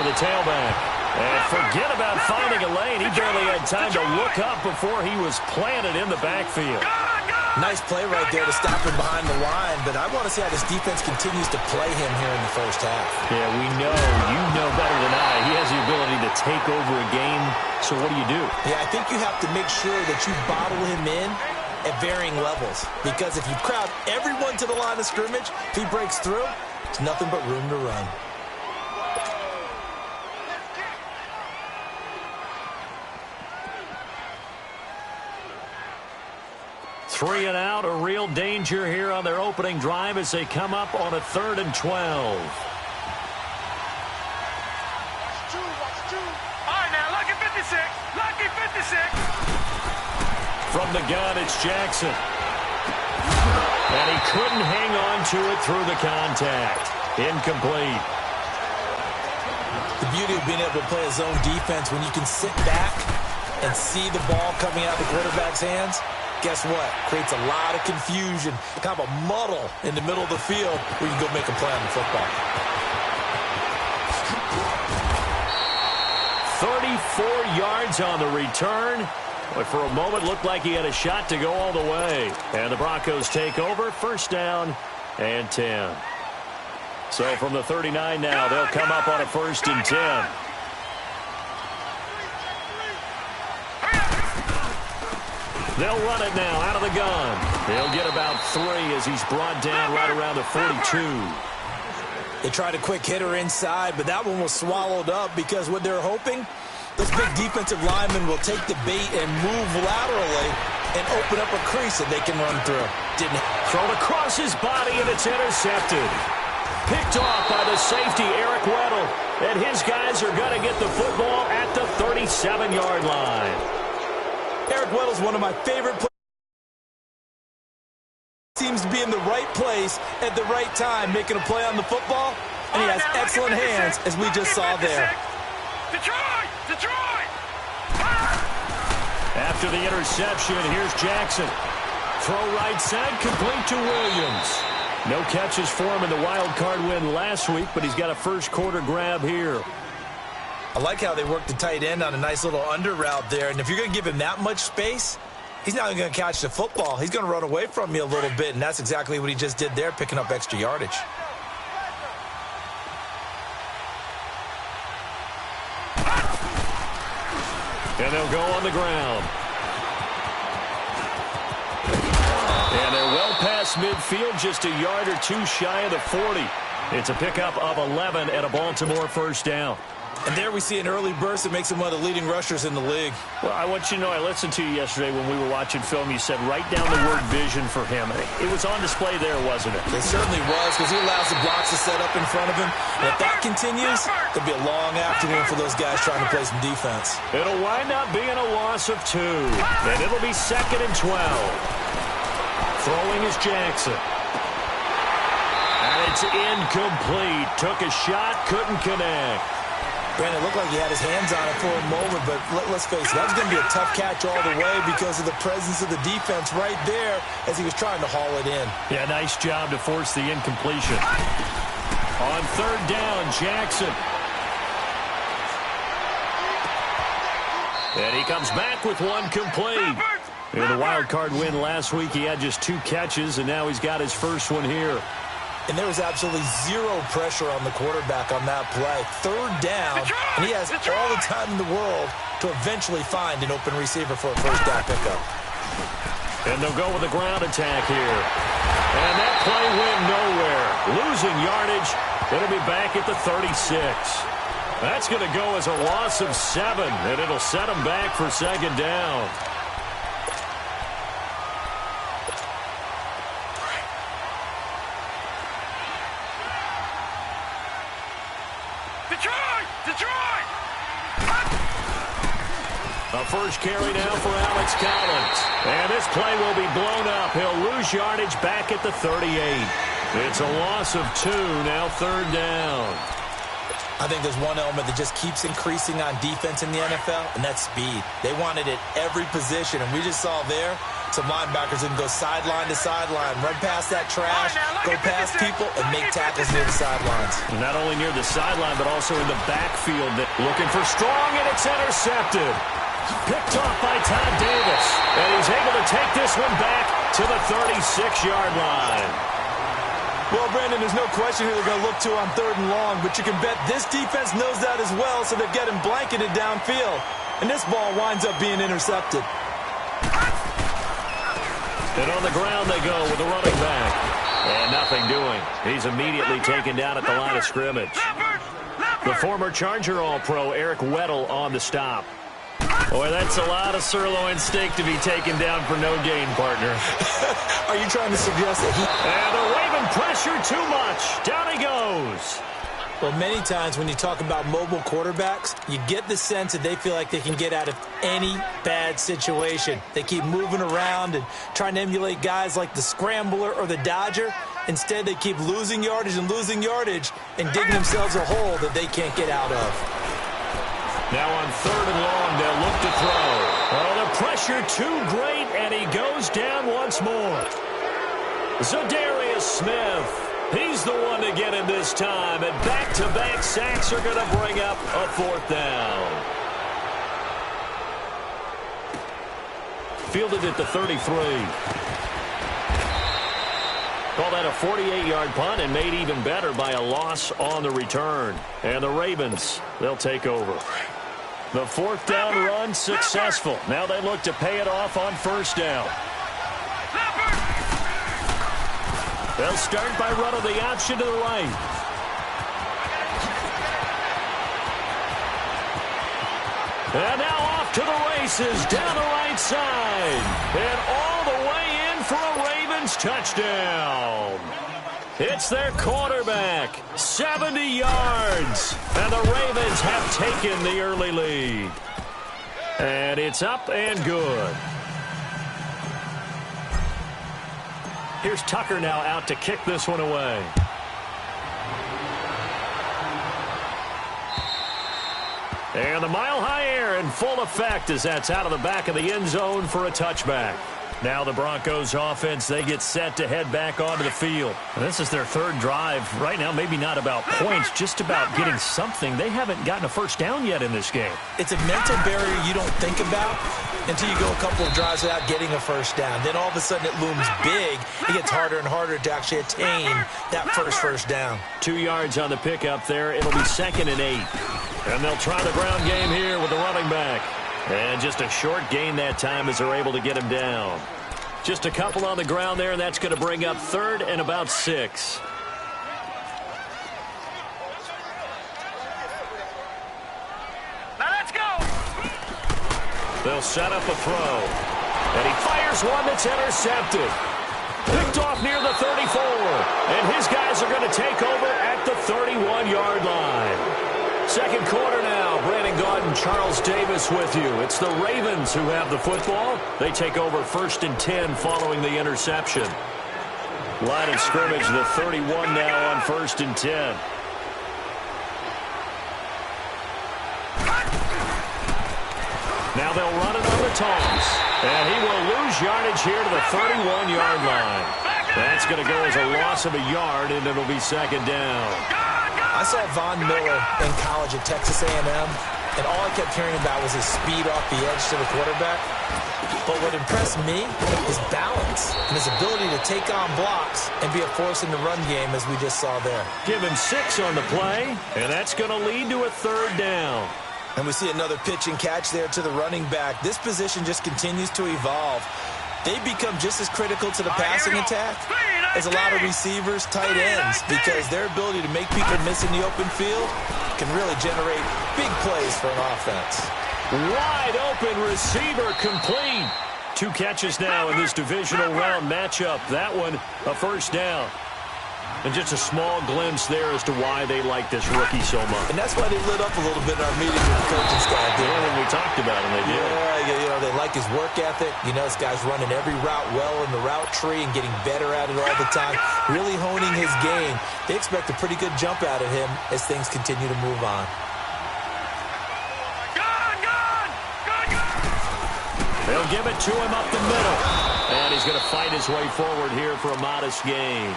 the tailback. And forget about finding a lane. He barely had time to look up before he was planted in the backfield. Nice play right there to stop him behind the line, but I want to see how this defense continues to play him here in the first half. Yeah, we know. You know better than I. He has the ability to take over a game, so what do? Yeah, I think you have to make sure that you bottle him in at varying levels, because if you crowd everyone to the line of scrimmage, if he breaks through, it's nothing but room to run. Three and out, a real danger here on their opening drive as they come up on a 3rd and 12. All right, now, lucky 56. Lucky 56. From the gun, it's Jackson. And he couldn't hang on to it through the contact. Incomplete. The beauty of being able to play a zone defense when you can sit back and see the ball coming out of the quarterback's hands, guess what? Creates a lot of confusion, kind of a muddle in the middle of the field where you can go make a play on the football. 34 yards on the return, but for a moment looked like he had a shot to go all the way. And the Broncos take over, 1st down and 10. So from the 39 now, they'll come up on a 1st and 10. They'll run it now out of the gun. He'll get about 3 as he's brought down right around the 42. They tried a quick hitter inside, but that one was swallowed up because what they're hoping, those big defensive linemen will take the bait and move laterally and open up a crease that they can run through. Didn't thrown across his body, and it's intercepted. Picked off by the safety, Eric Weddle. And his guys are going to get the football at the 37-yard line. Eric Weddle's one of my favorite players. Seems to be in the right place at the right time, making a play on the football, and he has excellent hands, as we just saw there. Detroit! Detroit! After the interception, here's Jackson. Throw right side, complete to Williams. No catches for him in the wild card win last week, but he's got a first-quarter grab here. I like how they work the tight end on a nice little under route there, and if you're going to give him that much space, he's not going to catch the football. He's going to run away from me a little bit, and that's exactly what he just did there, picking up extra yardage. And they'll go on the ground. And they're well past midfield, just a yard or 2 shy of the 40. It's a pickup of 11 and a Baltimore 1st down. And there we see an early burst that makes him one of the leading rushers in the league. Well, I want you to know, I listened to you yesterday when we were watching film. You said write down the word vision for him. It was on display there, wasn't it? It certainly was, because he allows the blocks to set up in front of him. And if that continues, it'll be a long afternoon for those guys trying to play some defense. It'll wind up being a loss of 2. And it'll be 2nd and 12. Throwing is Jackson. And it's incomplete. Took a shot, couldn't connect. Brandon, it looked like he had his hands on it for a moment, but let's face it, that was going to be a tough catch all the way because of the presence of the defense right there as he was trying to haul it in. Yeah, nice job to force the incompletion. On 3rd down, Jackson. And he comes back with one complete. In the wild card win last week, he had just 2 catches, and now he's got his first one here. And there was absolutely zero pressure on the quarterback on that play. 3rd down, and he has all the time in the world to eventually find an open receiver for a 1st down pickup. And they'll go with a ground attack here. And that play went nowhere. Losing yardage. It'll be back at the 36. That's going to go as a loss of 7, and it'll set him back for 2nd down. A first carry now for Alex Collins. And this play will be blown up. He'll lose yardage back at the 38. It's a loss of 2, now 3rd down. I think there's one element that just keeps increasing on defense in the NFL, and that's speed. They want it at every position, and we just saw there Some linebackers can go sideline to sideline, run past that trash, go past people, and make tackles near the sidelines. Not only near the sideline, but also in the backfield. Looking for strong, and it's intercepted. Picked off by Todd Davis. And he's able to take this one back to the 36-yard line. Well, Brandon, there's no question who they're going to look to on 3rd and long, but you can bet this defense knows that as well, so they're getting blanketed downfield. And this ball winds up being intercepted. And on the ground they go with the running back. And nothing doing. He's immediately taken down at the line of scrimmage. The former Charger All-Pro Eric Weddle on the stop. Boy, that's a lot of sirloin steak to be taken down for no gain, partner. Are you trying to suggest that he... And the Raven pressure too much. Down he goes. Well, many times when you talk about mobile quarterbacks, you get the sense that they feel like they can get out of any bad situation. They keep moving around and trying to emulate guys like the Scrambler or the Dodger. Instead, they keep losing yardage and digging themselves a hole that they can't get out of. Now on 3rd and long, they'll look to throw. Oh, the pressure too great, and he goes down once more. Zadarius Smith. He's the one to get him this time, and back-to-back sacks are going to bring up a 4th down. Fielded at the 33. Call that a 48-yard punt and made even better by a loss on the return. And the Ravens, they'll take over. The 4th down run successful. Now they look to pay it off on 1st down. They'll start by running the option to the right. And now off to the races down the right side. And all the way in for a Ravens touchdown. It's their quarterback. 70 yards. And the Ravens have taken the early lead. And it's up and good. Here's Tucker now out to kick this one away. And the mile-high air in full effect as that's out of the back of the end zone for a touchback. Now the Broncos offense, they get set to head back onto the field. And this is their 3rd drive. Right now, maybe not about points, just about getting something. They haven't gotten a 1st down yet in this game. It's a mental barrier you don't think about until you go a couple of drives without getting a 1st down. Then all of a sudden it looms big. It gets harder and harder to actually attain that first down. 2 yards on the pickup there. It'll be 2nd and 8. And they'll try the ground game here with the running back. And just a short gain that time as they're able to get him down. Just a couple on the ground there, and that's going to bring up 3rd and about 6. Now let's go. They'll set up a throw. And he fires one that's intercepted. Picked off near the 34. And his guys are going to take over at the 31-yard line. 2nd quarter now. Brandon Gaudin, Charles Davis with you. It's the Ravens who have the football. They take over 1st and 10 following the interception. Line of scrimmage, the 31 now on 1st and 10. Now they'll run it on the toss. And he will lose yardage here to the 31-yard line. That's going to go as a loss of a yard, and it'll be 2nd down. I saw Von Miller in college at Texas A&M, and all I kept hearing about was his speed off the edge to the quarterback. But what impressed me is balance and his ability to take on blocks and be a force in the run game, as we just saw there. Give him 6 on the play, and that's going to lead to a 3rd down. And we see another pitch and catch there to the running back. This position just continues to evolve. They become just as critical to the passing attack as a lot of receivers, tight ends, because their ability to make people miss in the open field can really generate big plays for an offense. Wide open receiver complete. 2 catches now in this divisional round matchup. That one a 1st down. And just a small glimpse there as to why they like this rookie so much. And that's why they lit up a little bit in our meeting with the coaching staff. Yeah, when we talked about him, they did. Yeah, they like his work ethic. You know, this guy's running every route well in the route tree and getting better at it all the time, really honing his game. They expect a pretty good jump out of him as things continue to move on. They'll give it to him up the middle. And he's going to fight his way forward here for a modest gain.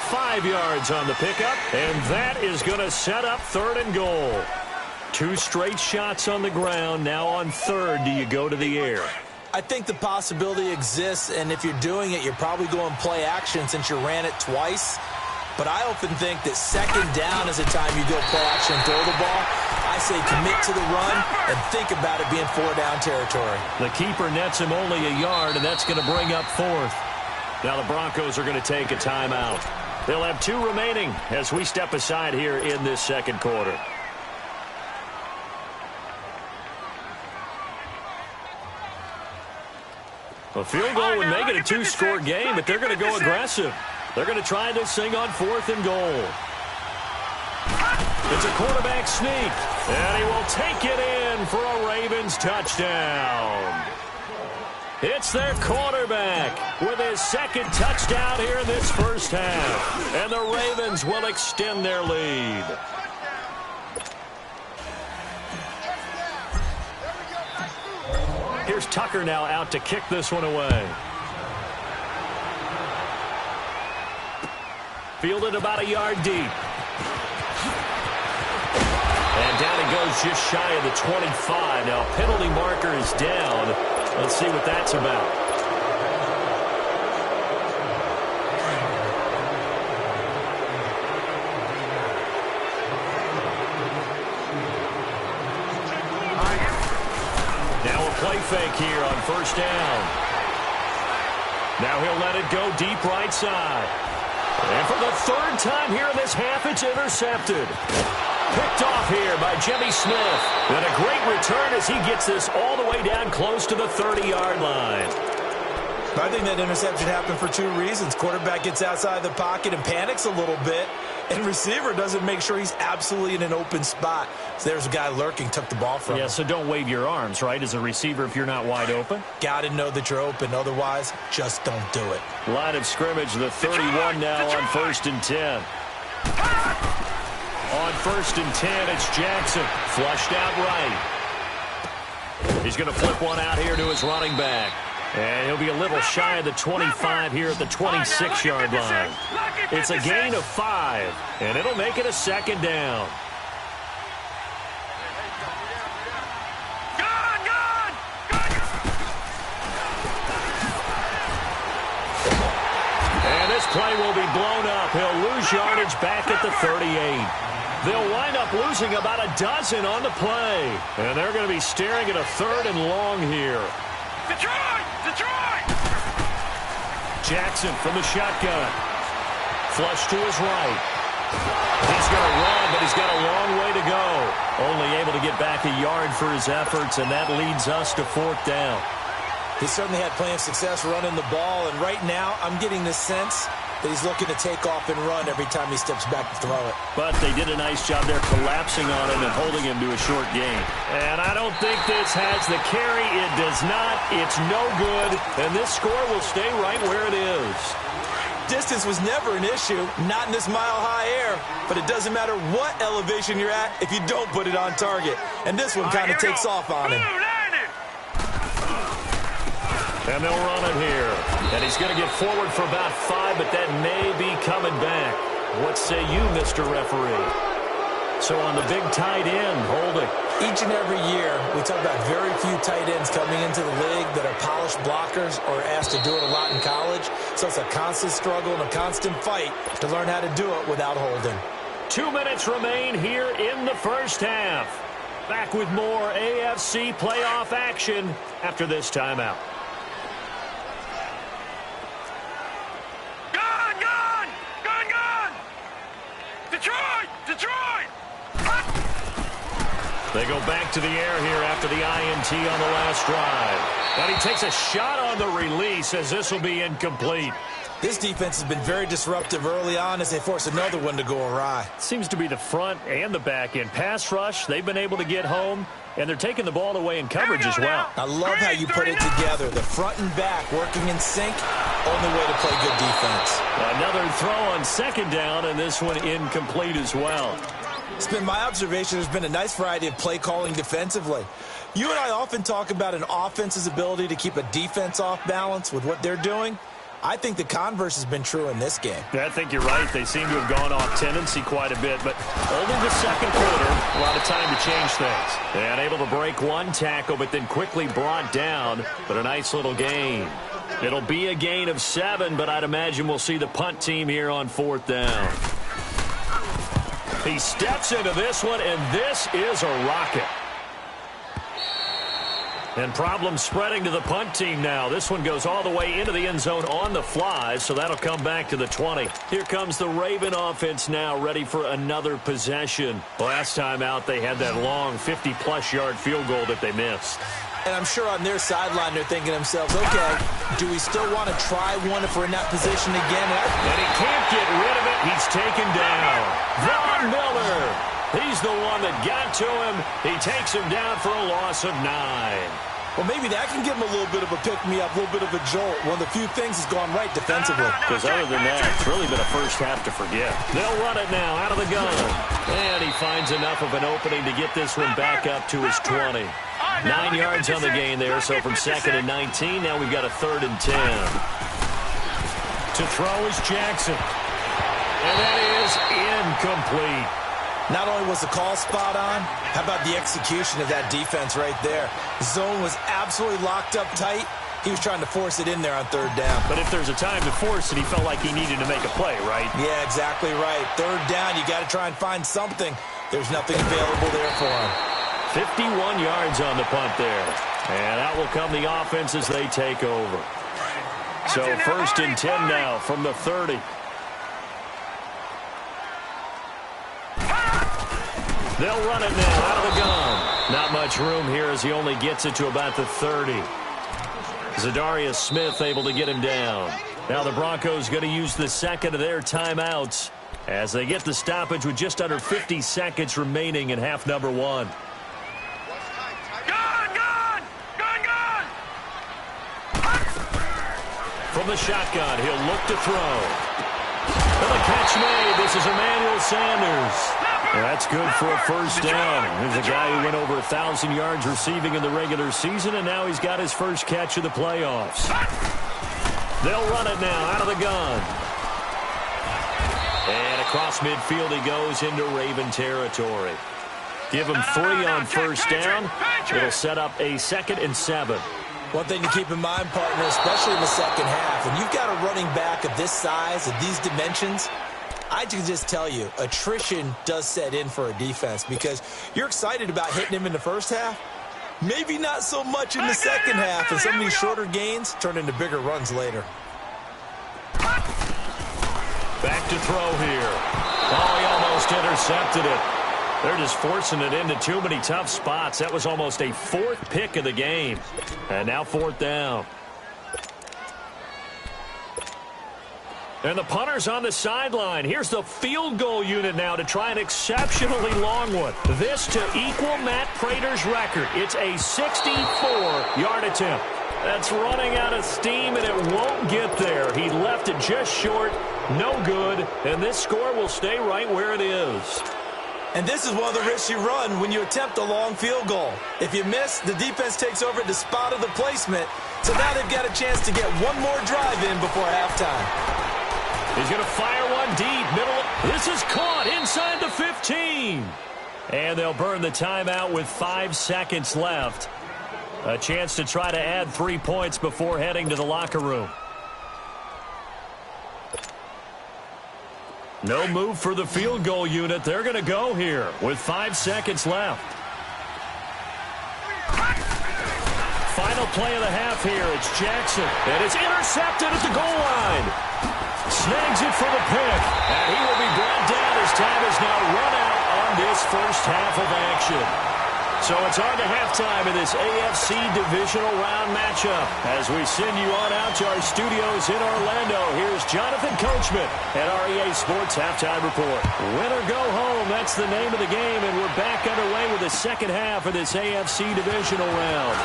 5 yards on the pickup, and that is going to set up 3rd and goal. 2 straight shots on the ground. Now on 3rd, do you go to the air? I think the possibility exists, and if you're doing it, you're probably going play action since you ran it twice. But I often think that 2nd down is the time you go play action and throw the ball. I say commit to the run and think about it being 4-down territory. The keeper nets him only a yard, and that's going to bring up 4th. Now the Broncos are going to take a timeout. They'll have 2 remaining as we step aside here in this 2nd quarter. A field goal would make it a 2-score game, but they're going to go aggressive. They're going to try this thing on 4th and goal. It's a quarterback sneak, and he will take it in for a Ravens touchdown. It's their quarterback with his 2nd touchdown here in this first half, and the Ravens will extend their lead. Here's Tucker now out to kick this one away. Fielded about a yard deep. And down he goes just shy of the 25. Now penalty marker is down. Let's see what that's about. Now a play fake here on 1st down. Now he'll let it go deep right side. And for the 3rd time here in this half, it's intercepted. Picked off here by Jimmy Smith. And a great return as he gets this all the way down close to the 30-yard line. I think that interception happened for 2 reasons. Quarterback gets outside the pocket and panics a little bit, and receiver doesn't make sure he's absolutely in an open spot. So there's a guy lurking, took the ball from him. Yeah, so don't wave your arms, right, as a receiver if you're not wide open? Got to know that you're open. Otherwise, just don't do it. Line of scrimmage, the 31 now on 1st and 10. On 1st and 10, it's Jackson. Flushed out right. He's going to flip one out here to his running back. And he'll be a little shy of the 25 here at the 26-yard line. It's a gain of 5, and it'll make it a 2nd down. And this play will be blown up. He'll lose yardage back at the 38. They'll wind up losing about a dozen on the play. And they're going to be staring at a 3rd and long here. Detroit! Detroit! Jackson from the shotgun. Flush to his right. He's going to run, but he's got a long way to go. Only able to get back a yard for his efforts, and that leads us to 4th down. He certainly had plenty of success running the ball, and right now I'm getting the sense that he's looking to take off and run every time he steps back to throw it. But they did a nice job there collapsing on him and holding him to a short gain. And I don't think this has the carry. It does not. It's no good. And this score will stay right where it is. Distance was never an issue, not in this mile-high air, but it doesn't matter what elevation you're at if you don't put it on target. And this one kind of takes off on him. And they'll run it here. And he's going to get forward for about 5, but that may be coming back. What say you, Mr. Referee? So on the big tight end, holding. Each and every year, we talk about very few tight ends coming into the league that are polished blockers or asked to do it a lot in college. So it's a constant struggle and a constant fight to learn how to do it without holding. 2 minutes remain here in the first half. Back with more AFC playoff action after this timeout. Detroit! Detroit! They go back to the air here after the INT on the last drive. And he takes a shot on the release as this will be incomplete. This defense has been very disruptive early on as they force another one to go awry. Seems to be the front and the back end. Pass rush, they've been able to get home, and they're taking the ball away in coverage as well. I love how you put it together. The front and back working in sync, only way to play good defense. Another throw on 2nd down, and this one incomplete as well. It's been my observation there's been a nice variety of play calling defensively. You and I often talk about an offense's ability to keep a defense off balance with what they're doing. I think the converse has been true in this game. Yeah, I think you're right. They seem to have gone off tendency quite a bit, but only the second quarter, a lot of time to change things. And able to break one tackle, but then quickly brought down, but a nice little gain. It'll be a gain of 7, but I'd imagine we'll see the punt team here on 4th down. He steps into this one, and this is a rocket. And problems spreading to the punt team now. This one goes all the way into the end zone on the fly, so that'll come back to the 20. Here comes the Raven offense now, ready for another possession. Last time out, they had that long 50-plus yard field goal that they missed. And I'm sure on their sideline they're thinking to themselves, okay, do we still want to try one if we're in that position again? And he can't get rid of it. He's taken down. Von Miller. He's the one that got to him. He takes him down for a loss of 9. Well, maybe that can give him a little bit of a pick-me-up, a little bit of a jolt. One of the few things has gone right defensively. Because other than that, it's really been a first half to forget. They'll run it now out of the gun. And he finds enough of an opening to get this one back up to his 20. 9 yards on the gain there, so from 2nd and 19, now we've got a 3rd and 10. To throw is Jackson. And that is incomplete. Not only was the call spot on, how about the execution of that defense right there? The zone was absolutely locked up tight. He was trying to force it in there on 3rd down. But if there's a time to force it, he felt like he needed to make a play, right? Yeah, exactly right. 3rd down, you got to try and find something. There's nothing available there for him. 51 yards on the punt there. And out will come the offense as they take over. So 1st and 10 now from the 30. They'll run it now out of the gun. Not much room here as he only gets it to about the 30. Zadarius Smith able to get him down. Now the Broncos going to use the second of their timeouts as they get the stoppage with just under 50 seconds remaining in half number 1. From the shotgun, he'll look to throw. And the catch made. This is Emmanuel Sanders. That's good for a first down. There's a guy who went over 1,000 yards receiving in the regular season, and now he's got his first catch of the playoffs. They'll run it now out of the gun. And across midfield he goes into Raven territory. Give him 3 on first down. It'll set up a 2nd and 7. One thing to keep in mind, partner, especially in the second half, when you've got a running back of this size, of these dimensions, I can just tell you, attrition does set in for a defense because you're excited about hitting him in the first half. Maybe not so much in the second half, and some of these shorter gains turn into bigger runs later. Back to throw here. Oh, he almost intercepted it. They're just forcing it into too many tough spots. That was almost a 4th pick of the game. And now 4th down. And the punter's on the sideline. Here's the field goal unit now to try an exceptionally long one. This to equal Matt Prater's record. It's a 64-yard attempt. That's running out of steam, and it won't get there. He left it just short. No good. And this score will stay right where it is. And this is one of the risks you run when you attempt a long field goal. If you miss, the defense takes over at the spot of the placement. So now they've got a chance to get one more drive in before halftime. He's going to fire one deep. This is caught inside the 15. And they'll burn the timeout with 5 seconds left. A chance to try to add 3 points before heading to the locker room. No move for the field goal unit. They're going to go here with 5 seconds left. Final play of the half here. It's Jackson. And it's intercepted at the goal line. Snags it for the pick. And he will be brought down as time is now run out on this first half of action. So it's on to halftime in this AFC divisional round matchup. As we send you on out to our studios in Orlando, here's Jonathan Coachman at REA Sports Halftime Report. Win or go home, that's the name of the game, and we're back underway with the second half of this AFC divisional round.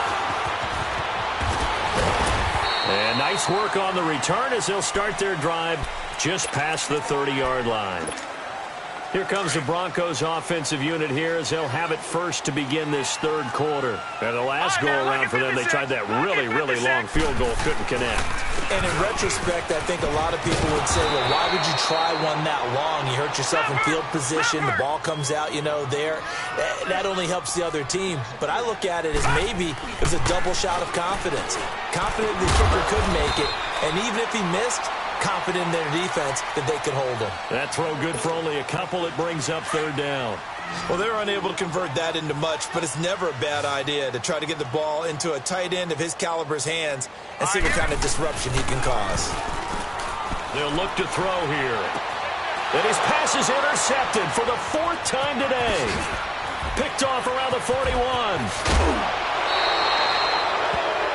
And nice work on the return as they'll start their drive just past the 30-yard line. Here comes the Broncos offensive unit here as they'll have it first to begin this third quarter. And the last go-around for them, they tried that really, really long field goal, couldn't connect. And in retrospect, I think a lot of people would say, well, why would you try one that long? You hurt yourself in field position. The ball comes out, there. That only helps the other team. But I look at it as maybe it was a double shot of confidence. Confident the kicker could make it. And even if he missed, confident in their defense that they could hold him. That throw good for only a couple. It brings up third down. Well, they're unable to convert that into much, but it's never a bad idea to try to get the ball into a tight end of his caliber's hands and see what kind of disruption he can cause. They'll look to throw here. And his pass is intercepted for the fourth time today. Picked off around the 41.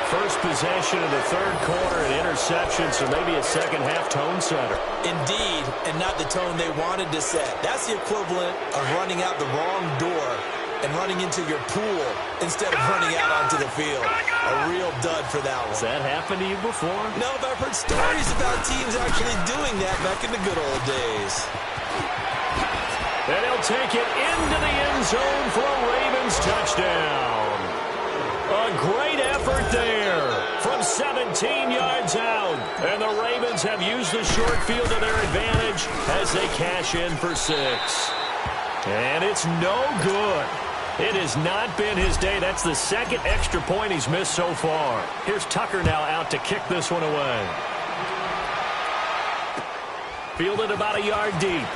First possession of the third quarter, an interception, so maybe a second-half tone setter. Indeed, and not the tone they wanted to set. That's the equivalent of running out the wrong door and running into your pool instead of running out onto the field. A real dud for that one. Has that happened to you before? No, but I've heard stories about teams actually doing that back in the good old days. And he'll take it into the end zone for a Ravens touchdown. A great effort there from 17 yards out. And the Ravens have used the short field to their advantage as they cash in for 6. And it's no good. It has not been his day. That's the second extra point he's missed so far. Here's Tucker now out to kick this one away. Fielded about a yard deep.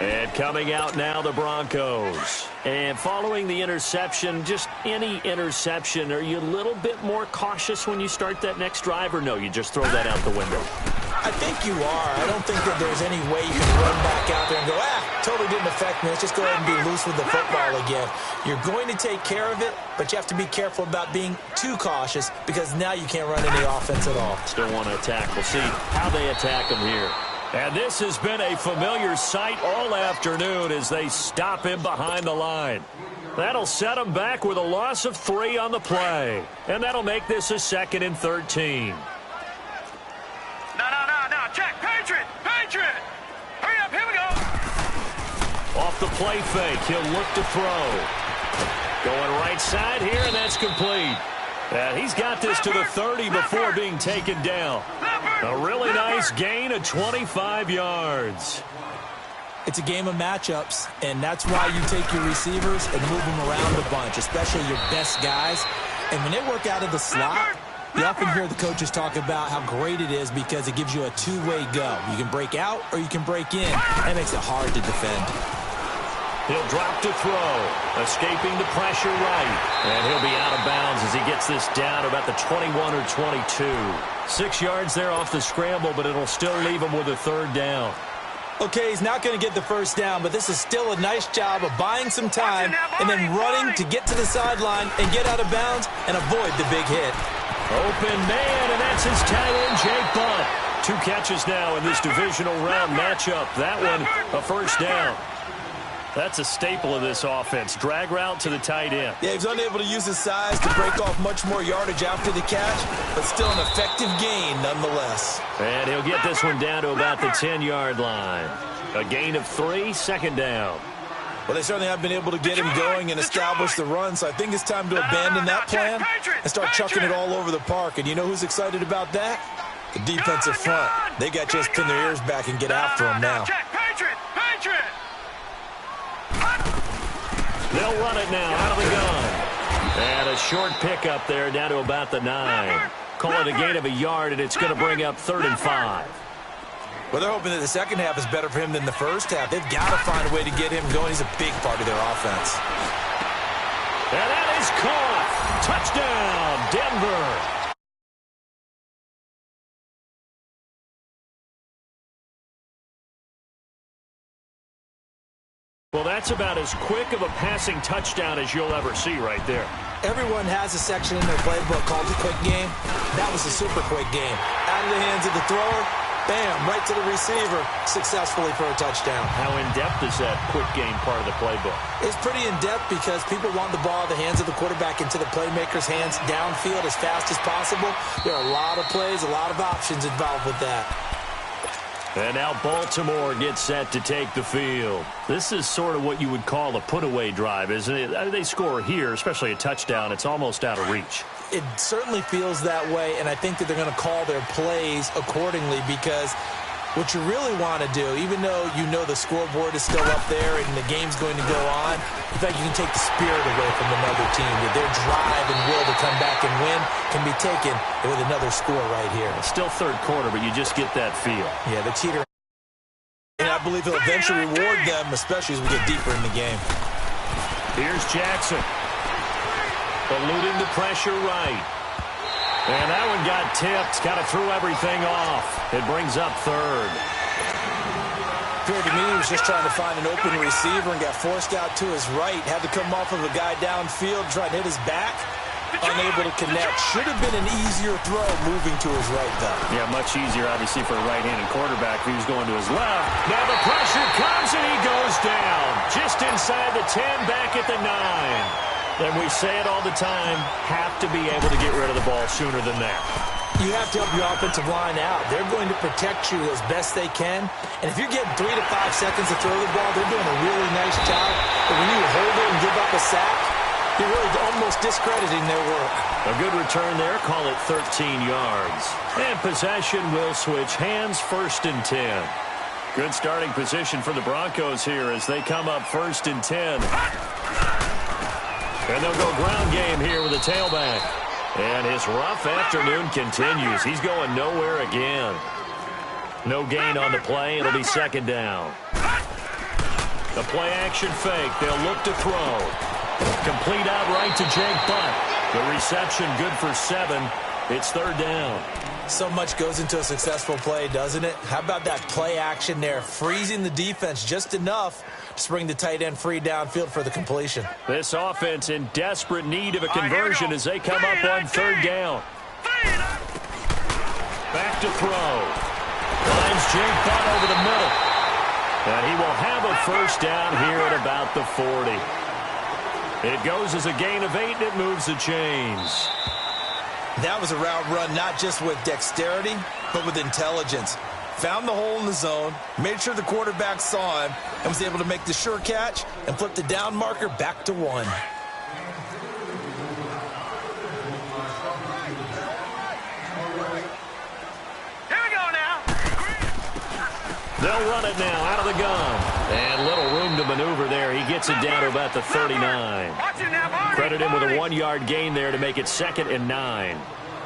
And coming out now, the Broncos. And following the interception, just any interception, are you a little bit more cautious when you start that next drive, or no, you just throw that out the window? I think you are. I don't think that there's any way you can run back out there and go, totally didn't affect me. Let's just go ahead and be loose with the football again. You're going to take care of it, but you have to be careful about being too cautious because now you can't run any offense at all. Still want to attack. We'll see how they attack him here. And this has been a familiar sight all afternoon as they stop him behind the line. That'll set him back with a loss of 3 on the play. And that'll make this a 2nd and 13. No. Check. Patriot. Hurry up. Here we go. Off the play fake. He'll look to throw. Going right side here, and that's complete. And he's got this to the 30 before being taken down. A really nice gain of 25 yards. It's a game of matchups, and that's why you take your receivers and move them around a bunch, especially your best guys. And when they work out of the slot, you often hear the coaches talk about how great it is because it gives you a two-way go. You can break out or you can break in. That makes it hard to defend. He'll drop to throw, escaping the pressure right. And he'll be out of bounds as he gets this down to about the 21 or 22. 6 yards there off the scramble, but it'll still leave him with a third down. Okay, he's not going to get the first down, but this is still a nice job of buying some time and then running to get to the sideline and get out of bounds and avoid the big hit. Open man, and that's his tight end, Jake Butt. 2 catches now in this divisional round matchup. That one, a first down. That's a staple of this offense. Drag route to the tight end. Yeah, he was unable to use his size to break off much more yardage after the catch, but still an effective gain nonetheless. And he'll get this one down to about the 10-yard line. A gain of 3, 2nd down. Well, they certainly have been able to get him going and establish the run, so I think it's time to abandon that plan and start chucking it all over the park. And you know who's excited about that? The defensive front. They got just pin their ears back and get after him now. Patriot. They'll run it now out of the gun. And a short pickup there down to about the 9. Call it a gain of a yard, and it's going to bring up 3rd and 5. Well, they're hoping that the second half is better for him than the first half. They've got to find a way to get him going. He's a big part of their offense. And that is caught. Touchdown, Denver. Well, that's about as quick of a passing touchdown as you'll ever see right there. Everyone has a section in their playbook called the quick game. That was a super quick game. Out of the hands of the thrower, bam, right to the receiver, successfully for a touchdown. How in-depth is that quick game part of the playbook? It's pretty in-depth because people want the ball in the hands of the quarterback into the playmaker's hands downfield as fast as possible. There are a lot of plays, a lot of options involved with that. And now Baltimore gets set to take the field. This is sort of what you would call a put-away drive, isn't it? They score here, especially a touchdown. It's almost out of reach. It certainly feels that way, and I think that they're going to call their plays accordingly because what you really want to do, even though you know the scoreboard is still up there and the game's going to go on, in fact, you can take the spirit away from another team. That their drive and will to come back and win can be taken with another score right here. It's still third quarter, but you just get that feel. Yeah, the cheater. And I believe he'll eventually reward them, especially as we get deeper in the game. Here's Jackson. Eluding the pressure right. And that one got tipped. Kind of threw everything off. It brings up third. Appeared to me he was just trying to find an open receiver and got forced out to his right. Had to come off of a guy downfield, trying to hit his back. Unable to connect. Should have been an easier throw moving to his right, though. Yeah, much easier, obviously, for a right-handed quarterback who's going to his left. Now the pressure comes, and he goes down. Just inside the 10, back at the 9. And we say it all the time, have to be able to get rid of the ball sooner than that. You have to help your offensive line out. They're going to protect you as best they can. And if you're getting 3 to 5 seconds to throw the ball, they're doing a really nice job. But when you hold it and give up a sack, you're really almost discrediting their work. A good return there. Call it 13 yards. And possession will switch hands, 1st and 10. Good starting position for the Broncos here as they come up 1st and 10. And they'll go ground game here with a tailback. And his rough afternoon continues. He's going nowhere again. No gain on the play. It'll be 2nd down. The play action fake. They'll look to throw. Complete out right to Jake Butt. The reception good for 7. It's 3rd down. So much goes into a successful play, doesn't it? How about that play action there? Freezing the defense just enough to bring the tight end free downfield for the completion. This offense in desperate need of a conversion as they come up on 3rd down. Back to throw. Finds Jake Butt over the middle. And he will have a 1st down here at about the 40. It goes as a gain of 8, and it moves the chains. That was a route run not just with dexterity, but with intelligence. Found the hole in the zone, made sure the quarterback saw him, and was able to make the sure catch and flip the down marker back to 1. Here we go now. They'll run it now out of the gun. And little room to maneuver there. He gets it down to about the 39. Credit him with a 1-yard gain there to make it 2nd and 9.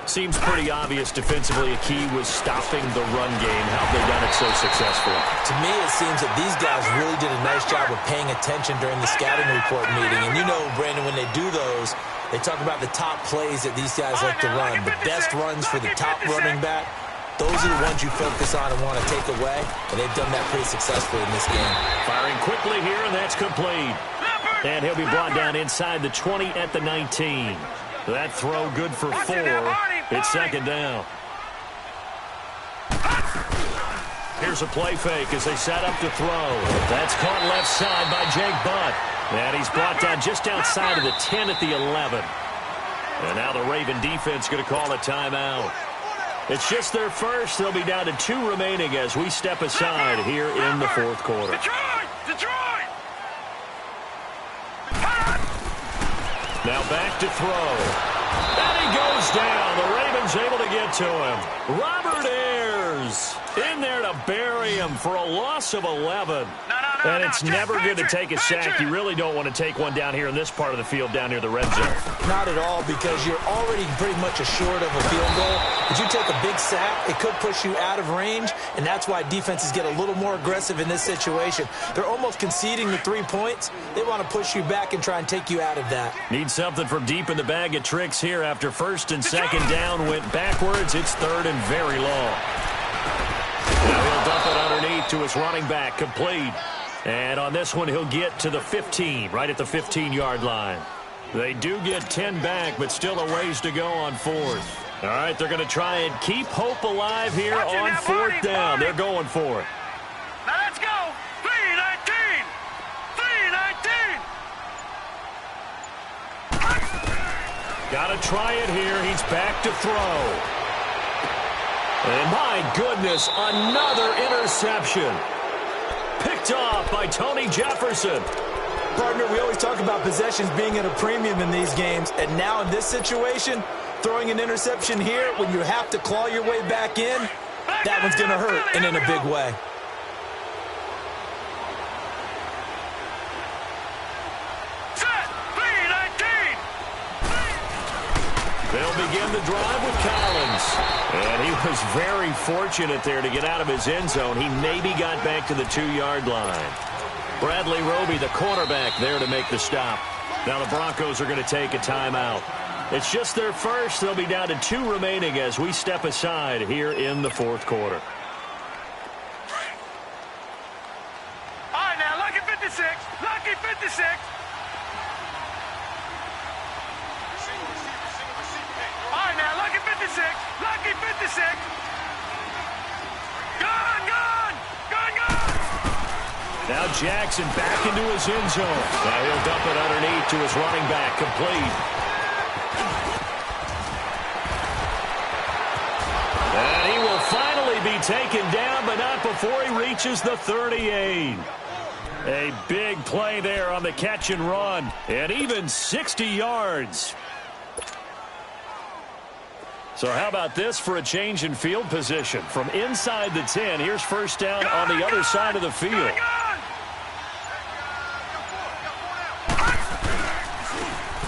Seems pretty obvious defensively a key was stopping the run game. How have they done it so successfully? To me, it seems that these guys really did a nice job of paying attention during the scouting report meeting. And you know, Brandon, when they do those, they talk about the top plays that these guys like to run. The best runs for the top running back. Those are the ones you focus on and want to take away, and they've done that pretty successfully in this game. Firing quickly here, and that's complete. And he'll be brought down inside the 20 at the 19. That throw good for 4. It's 2nd down. Here's a play fake as they set up to throw. That's caught left side by Jake Butt. And he's brought down just outside of the 10 at the 11. And now the Raven defense going to call a timeout. It's just their first. They'll be down to 2 remaining as we step aside here in the 4th quarter. Detroit! Now back to throw. And he goes down. The Ravens able to get to him. Robert Ayers in there to bury him for a loss of 11. And it's never good to take a sack. You really don't want to take one down here in this part of the field down near the red zone. Not at all, because you're already pretty much assured of a field goal. If you take a big sack, it could push you out of range, and that's why defenses get a little more aggressive in this situation. They're almost conceding the 3 points. They want to push you back and try and take you out of that. Need something from deep in the bag of tricks here after 1st and 2nd down. Went backwards. It's 3rd and very long. Now he'll dump it underneath to his running back. Complete. And on this one, he'll get to the 15, right at the 15-yard line. They do get 10 back, but still a ways to go on 4th. All right, they're going to try and keep hope alive here Watch it on now, fourth Barney, down. Barney. They're going for it. Now let's go. 3-19. 3-19. Got to try it here. He's back to throw. And my goodness, another interception. Picked off by Tony Jefferson. Partner, we always talk about possessions being at a premium in these games, and now in this situation, throwing an interception here when you have to claw your way back in, that one's going to hurt, and in a big way. Set. 3-19. They'll begin the drive with Collins. And he was very fortunate there to get out of his end zone. He maybe got back to the 2-yard line. Bradley Roby, the cornerback, there to make the stop. Now the Broncos are going to take a timeout. It's just their first. They'll be down to 2 remaining as we step aside here in the fourth quarter. All right, now, lucky 56. Lucky 56. All right, now, lucky 56. Lucky 56. Gone, gone. Gone, gone. Now Jackson back into his end zone. Now he'll dump it underneath to his running back, complete. And he will finally be taken down, but not before he reaches the 38. A big play there on the catch and run, and even 60 yards. So how about this for a change in field position? From inside the 10, here's first down on the other side of the field.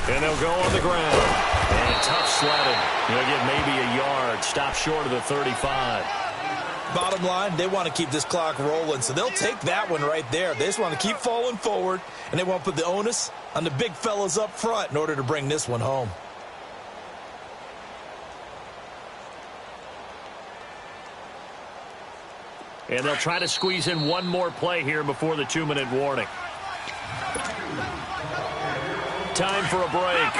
And they'll go on the ground. And tough sledding. They'll get maybe a yard. Stop short of the 35. Bottom line, they want to keep this clock rolling, so they'll take that one right there. They just want to keep falling forward, and they won't put the onus on the big fellas up front in order to bring this one home. And they'll try to squeeze in one more play here before the 2-minute warning. Time for a break.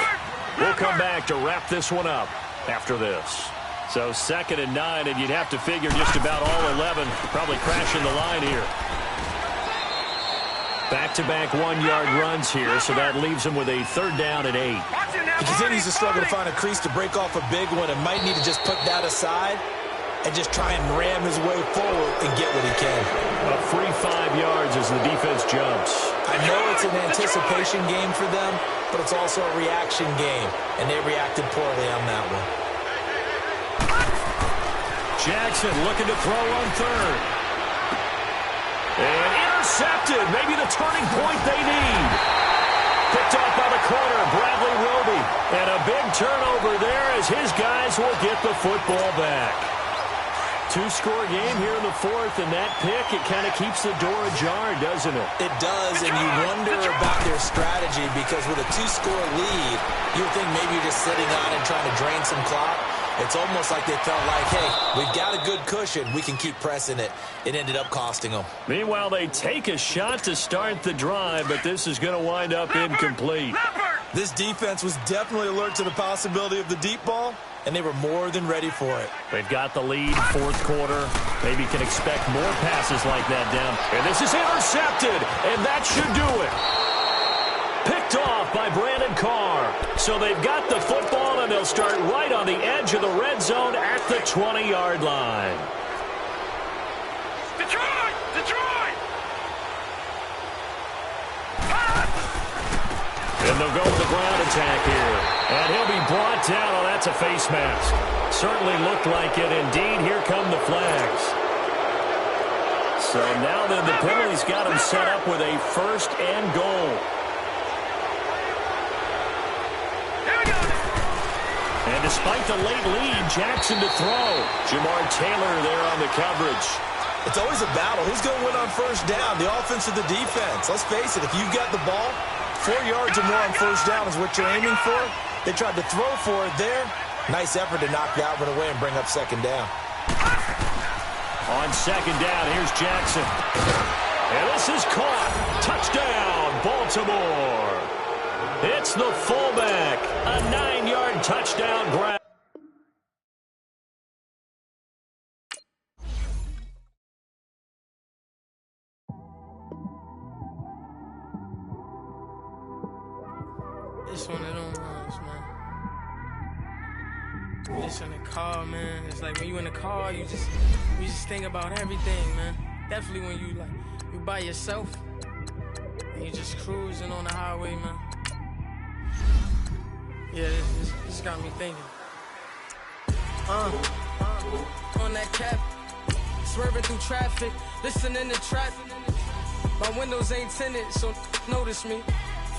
We'll come back to wrap this one up after this. So 2nd and 9, and you'd have to figure just about all 11 probably crashing the line here. Back-to-back 1-yard runs here, so that leaves him with a 3rd down and 8. He continues to struggle to find a crease to break off a big one and might need to just put that aside and just try and ram his way forward and get what he can. A free 5 yards as the defense jumps. I know it's an anticipation game for them, but it's also a reaction game, and they reacted poorly on that one. Jackson looking to throw on 3rd. And intercepted. Maybe the turning point they need. Picked off by the corner, Bradley Roby. And a big turnover there as his guys will get the football back. 2-score game here in the 4th, and that pick, it kind of keeps the door ajar, doesn't it? It does, and you wonder about their strategy because with a 2-score lead, you would think maybe you're just sitting on and trying to drain some clock. It's almost like they felt like, hey, we've got a good cushion. We can keep pressing it. It ended up costing them. Meanwhile, they take a shot to start the drive, but this is going to wind up incomplete. This defense was definitely alert to the possibility of the deep ball, and they were more than ready for it. They've got the lead, 4th quarter. Maybe can expect more passes like that down. And this is intercepted, and that should do it. Picked off by Brandon Carr. So they've got the football, and they'll start right on the edge of the red zone at the 20-yard line. Detroit! Detroit! And they'll go with the ground attack here. And he'll be brought down. Oh, that's a face mask. Certainly looked like it. Indeed, here come the flags. So now then the penalty's got him set up with a 1st and goal. And despite the late lead, Jackson to throw. Jamar Taylor there on the coverage. It's always a battle. Who's going to win on 1st down, the offense or the defense? Let's face it, if you've got the ball, 4 yards or more on 1st down is what you're aiming for. They tried to throw for it there. Nice effort to knock that one away and bring up 2nd down. On 2nd down, here's Jackson. And this is caught. Touchdown, Baltimore. It's the fullback. A 9-yard touchdown grab. It's one of them ones, man. Just in the car, man. It's like when you in the car, you just think about everything, man. Definitely when you by yourself and you just cruising on the highway, man. Yeah, this got me thinking. On that cap, swerving through traffic, listening to trap. My windows ain't tinted, so notice me.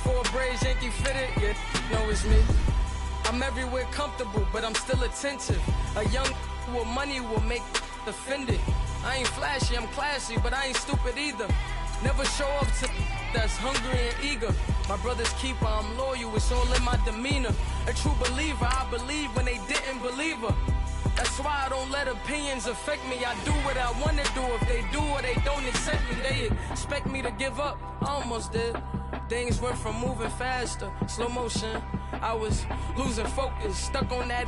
4 braids, Yankee fitted, yeah, know it's me. I'm everywhere comfortable, but I'm still attentive. A young with money will make offended. I ain't flashy, I'm classy, but I ain't stupid either. Never show up to that's hungry and eager. My brother's keeper, I'm loyal, it's all in my demeanor. A true believer, I believe when they didn't believe her. That's why I don't let opinions affect me. I do what I want to do. If they do or they don't accept me, they expect me to give up. I almost did. Things went from moving faster, slow motion. I was losing focus, stuck on that.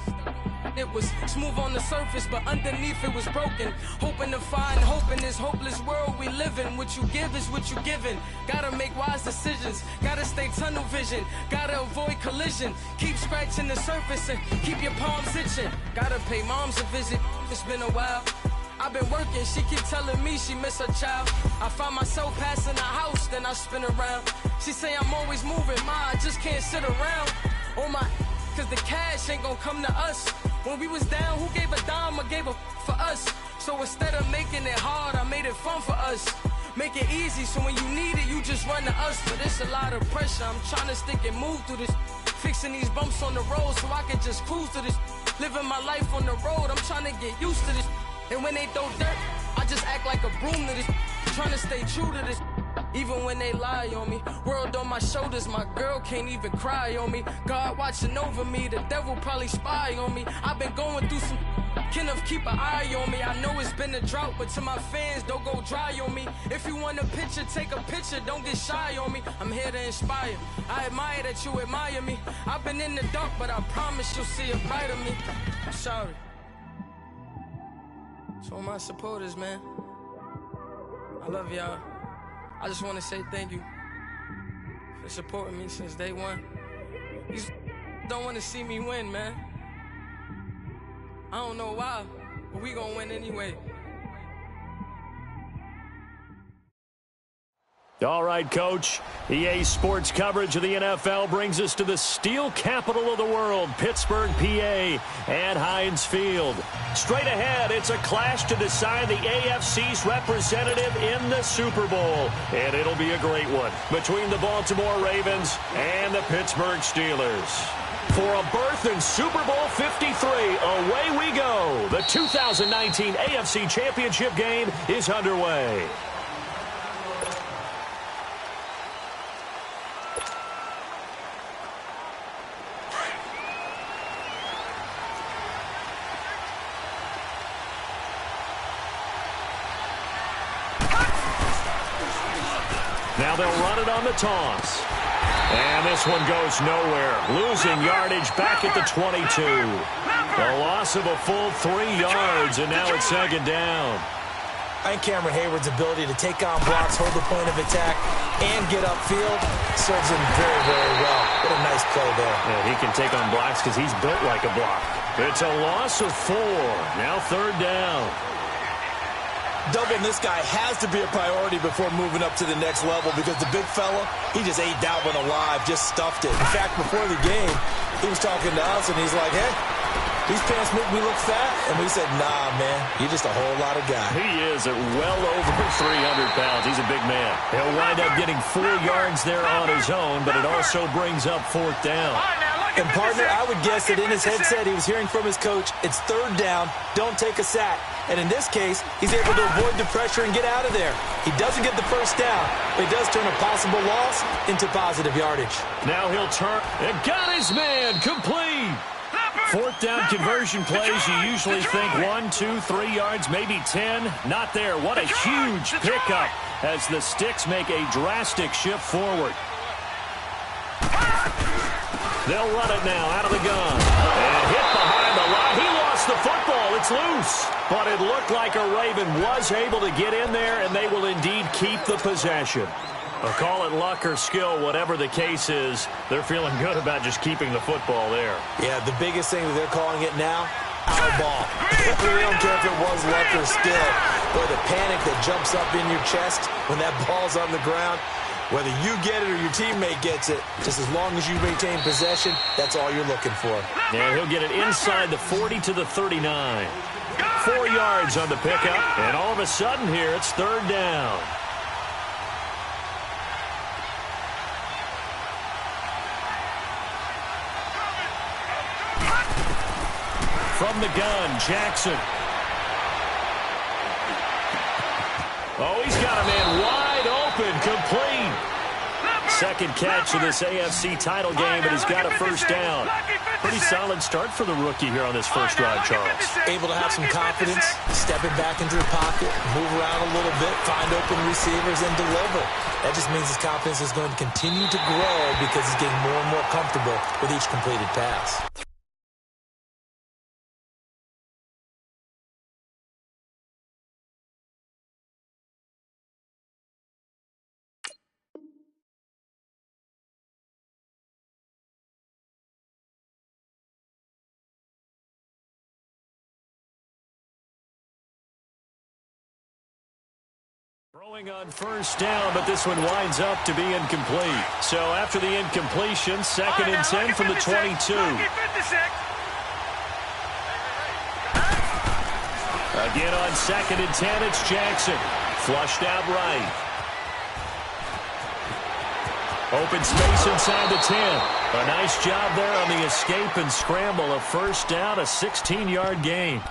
It was smooth on the surface, but underneath it was broken. Hoping to find hope in this hopeless world we live in. What you give is what you given. Gotta make wise decisions. Gotta stay tunnel vision. Gotta avoid collision. Keep scratching the surface and keep your palms itching. Gotta pay moms a visit. It's been a while. I've been working, she keep telling me she miss her child. I find myself passing the house, then I spin around. She say I'm always moving, I just can't sit around. Oh my, cause the cash ain't gonna come to us. When we was down, who gave a dime or gave a for us? So instead of making it hard, I made it fun for us. Make it easy, so when you need it, you just run to us. But it's a lot of pressure, I'm trying to stick and move through this. Fixing these bumps on the road so I can just cruise to this. Living my life on the road, I'm trying to get used to this. And when they throw dirt, I just act like a broom to this. Trying to stay true to this. Even when they lie on me. World on my shoulders, my girl can't even cry on me. God watching over me, the devil probably spy on me. I've been going through some. Kenneth, keep an eye on me. I know it's been a drought, but to my fans, don't go dry on me. If you want a picture, take a picture, don't get shy on me. I'm here to inspire. I admire that you admire me. I've been in the dark, but I promise you'll see a brighter me. I'm sorry. To all my supporters, man, I love y'all. I just want to say thank you for supporting me since day one. You don't want to see me win, man. I don't know why, but we gonna win anyway. All right, Coach. EA Sports coverage of the NFL brings us to the steel capital of the world, Pittsburgh, PA, at Heinz Field. Straight ahead, it's a clash to decide the AFC's representative in the Super Bowl. And it'll be a great one between the Baltimore Ravens and the Pittsburgh Steelers. For a berth in Super Bowl 53, away we go. The 2019 AFC Championship game is underway. Now they'll run it on the toss. And this one goes nowhere. Losing yardage back at the 22. A loss of a full 3 yards, and now it's second down. I think Cameron Hayward's ability to take on blocks, hold the point of attack, and get upfield serves him very, very well. What a nice play there. Yeah, he can take on blocks because he's built like a block. It's a loss of 4. Now third down. Doubling this guy has to be a priority before moving up to the next level because the big fella, he just ate that one alive, just stuffed it. In fact, before the game, he was talking to us, and he's like, hey, these pants make me look fat. And we said, nah, man, you're just a whole lot of guy. He is at well over 300 pounds. He's a big man. He'll wind up getting 4 yards there on his own, but it also brings up fourth down. And, partner, I would guess that in his headset he was hearing from his coach, it's third down, don't take a sack. And in this case, he's able to avoid the pressure and get out of there. He doesn't get the first down, but he does turn a possible loss into positive yardage. Now he'll turn and got his man complete. Fourth down conversion plays, you usually think 1, 2, 3 yards, maybe 10. Not there. What a huge pickup as the Sticks make a drastic shift forward. They'll run it now out of the gun. And hit behind the line. He lost the football. It's loose. But it looked like a Raven was able to get in there, and they will indeed keep the possession. Well, call it luck or skill, whatever the case is, they're feeling good about just keeping the football there. Yeah, the biggest thing that they're calling it now, our ball. We don't care if it was luck or skill. Boy, the panic that jumps up in your chest when that ball's on the ground, whether you get it or your teammate gets it, just as long as you maintain possession, that's all you're looking for. And he'll get it inside the 40 to the 39. 4 yards on the pickup, and all of a sudden here, it's third down. From the gun, Jackson. Oh, he's got a man wide open, complete. Second catch of this AFC title game, and he's got a first down. Pretty solid start for the rookie here on this first drive, Charles. Able to have some confidence, stepping back into the pocket, move around a little bit, find open receivers, and deliver. That just means his confidence is going to continue to grow because he's getting more and more comfortable with each completed pass. Throwing on first down, but this one winds up to be incomplete. So after the incompletion, second and 10 from the 22. Again on second and 10, it's Jackson. Flushed out right. Open space inside the 10. A nice job there on the escape and scramble. A first down, a 16-yard gain.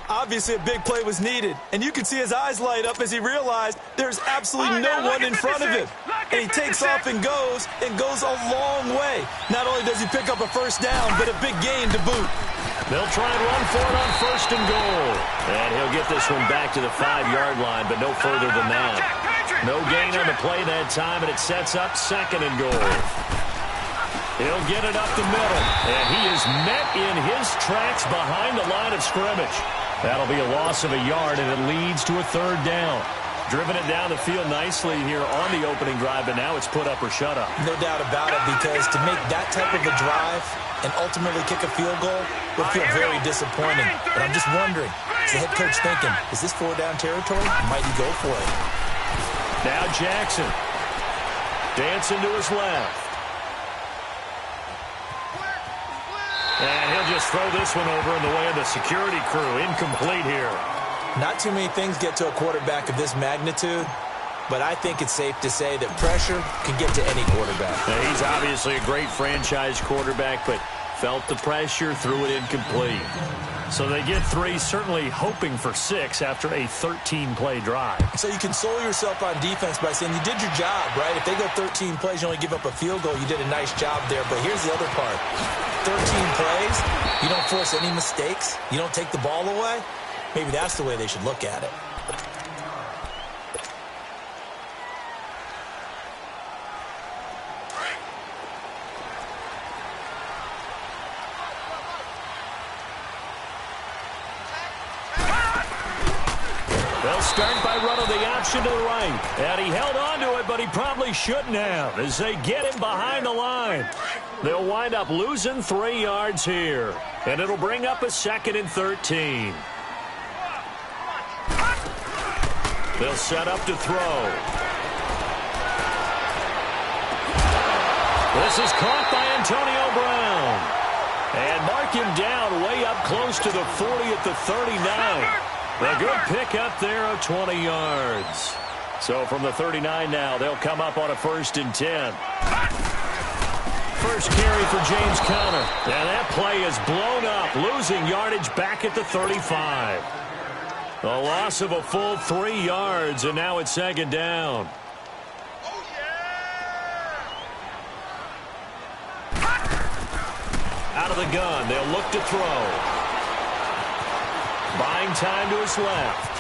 Obviously, a big play was needed, and you can see his eyes light up as he realized there's absolutely no one in front of him. And he takes off and goes a long way. Not only does he pick up a first down, but a big gain to boot. They'll try and run for it on first and goal. And he'll get this one back to the 5-yard line, but no further than that. No gain on the play that time, and it sets up second and goal. He'll get it up the middle, and he is met in his tracks behind the line of scrimmage. That'll be a loss of a yard, and it leads to a third down. Driven it down the field nicely here on the opening drive, but now it's put up or shut up. No doubt about it, because to make that type of a drive and ultimately kick a field goal would feel very disappointing. But I'm just wondering, is the head coach thinking, is this 4-down territory? Might he go for it? Now Jackson. Dancing to his left. And he'll just throw this one over in the way of the security crew. Incomplete here. Not too many things get to a quarterback of this magnitude, but I think it's safe to say that pressure can get to any quarterback. Now, he's obviously a great franchise quarterback, but felt the pressure, threw it incomplete. So they get 3, certainly hoping for 6 after a 13-play drive. So you console yourself on defense by saying you did your job, right? If they go 13 plays, you only give up a field goal, you did a nice job there. But here's the other part. 13 plays, you don't force any mistakes, you don't take the ball away. Maybe that's the way they should look at it. They'll start by running the option to the right. And he held on to it, but he probably shouldn't have as they get him behind the line. They'll wind up losing 3 yards here. And it'll bring up a second and 13. They'll set up to throw. This is caught by Antonio Brown. And mark him down way up close to the 40 at the 39. A good pick up there of 20 yards. So from the 39 now, they'll come up on a first and 10. First carry for James Conner. And that play is blown up, losing yardage back at the 35. A loss of a full 3 yards, and now it's second down. Out of the gun, they'll look to throw. Buying time to his left.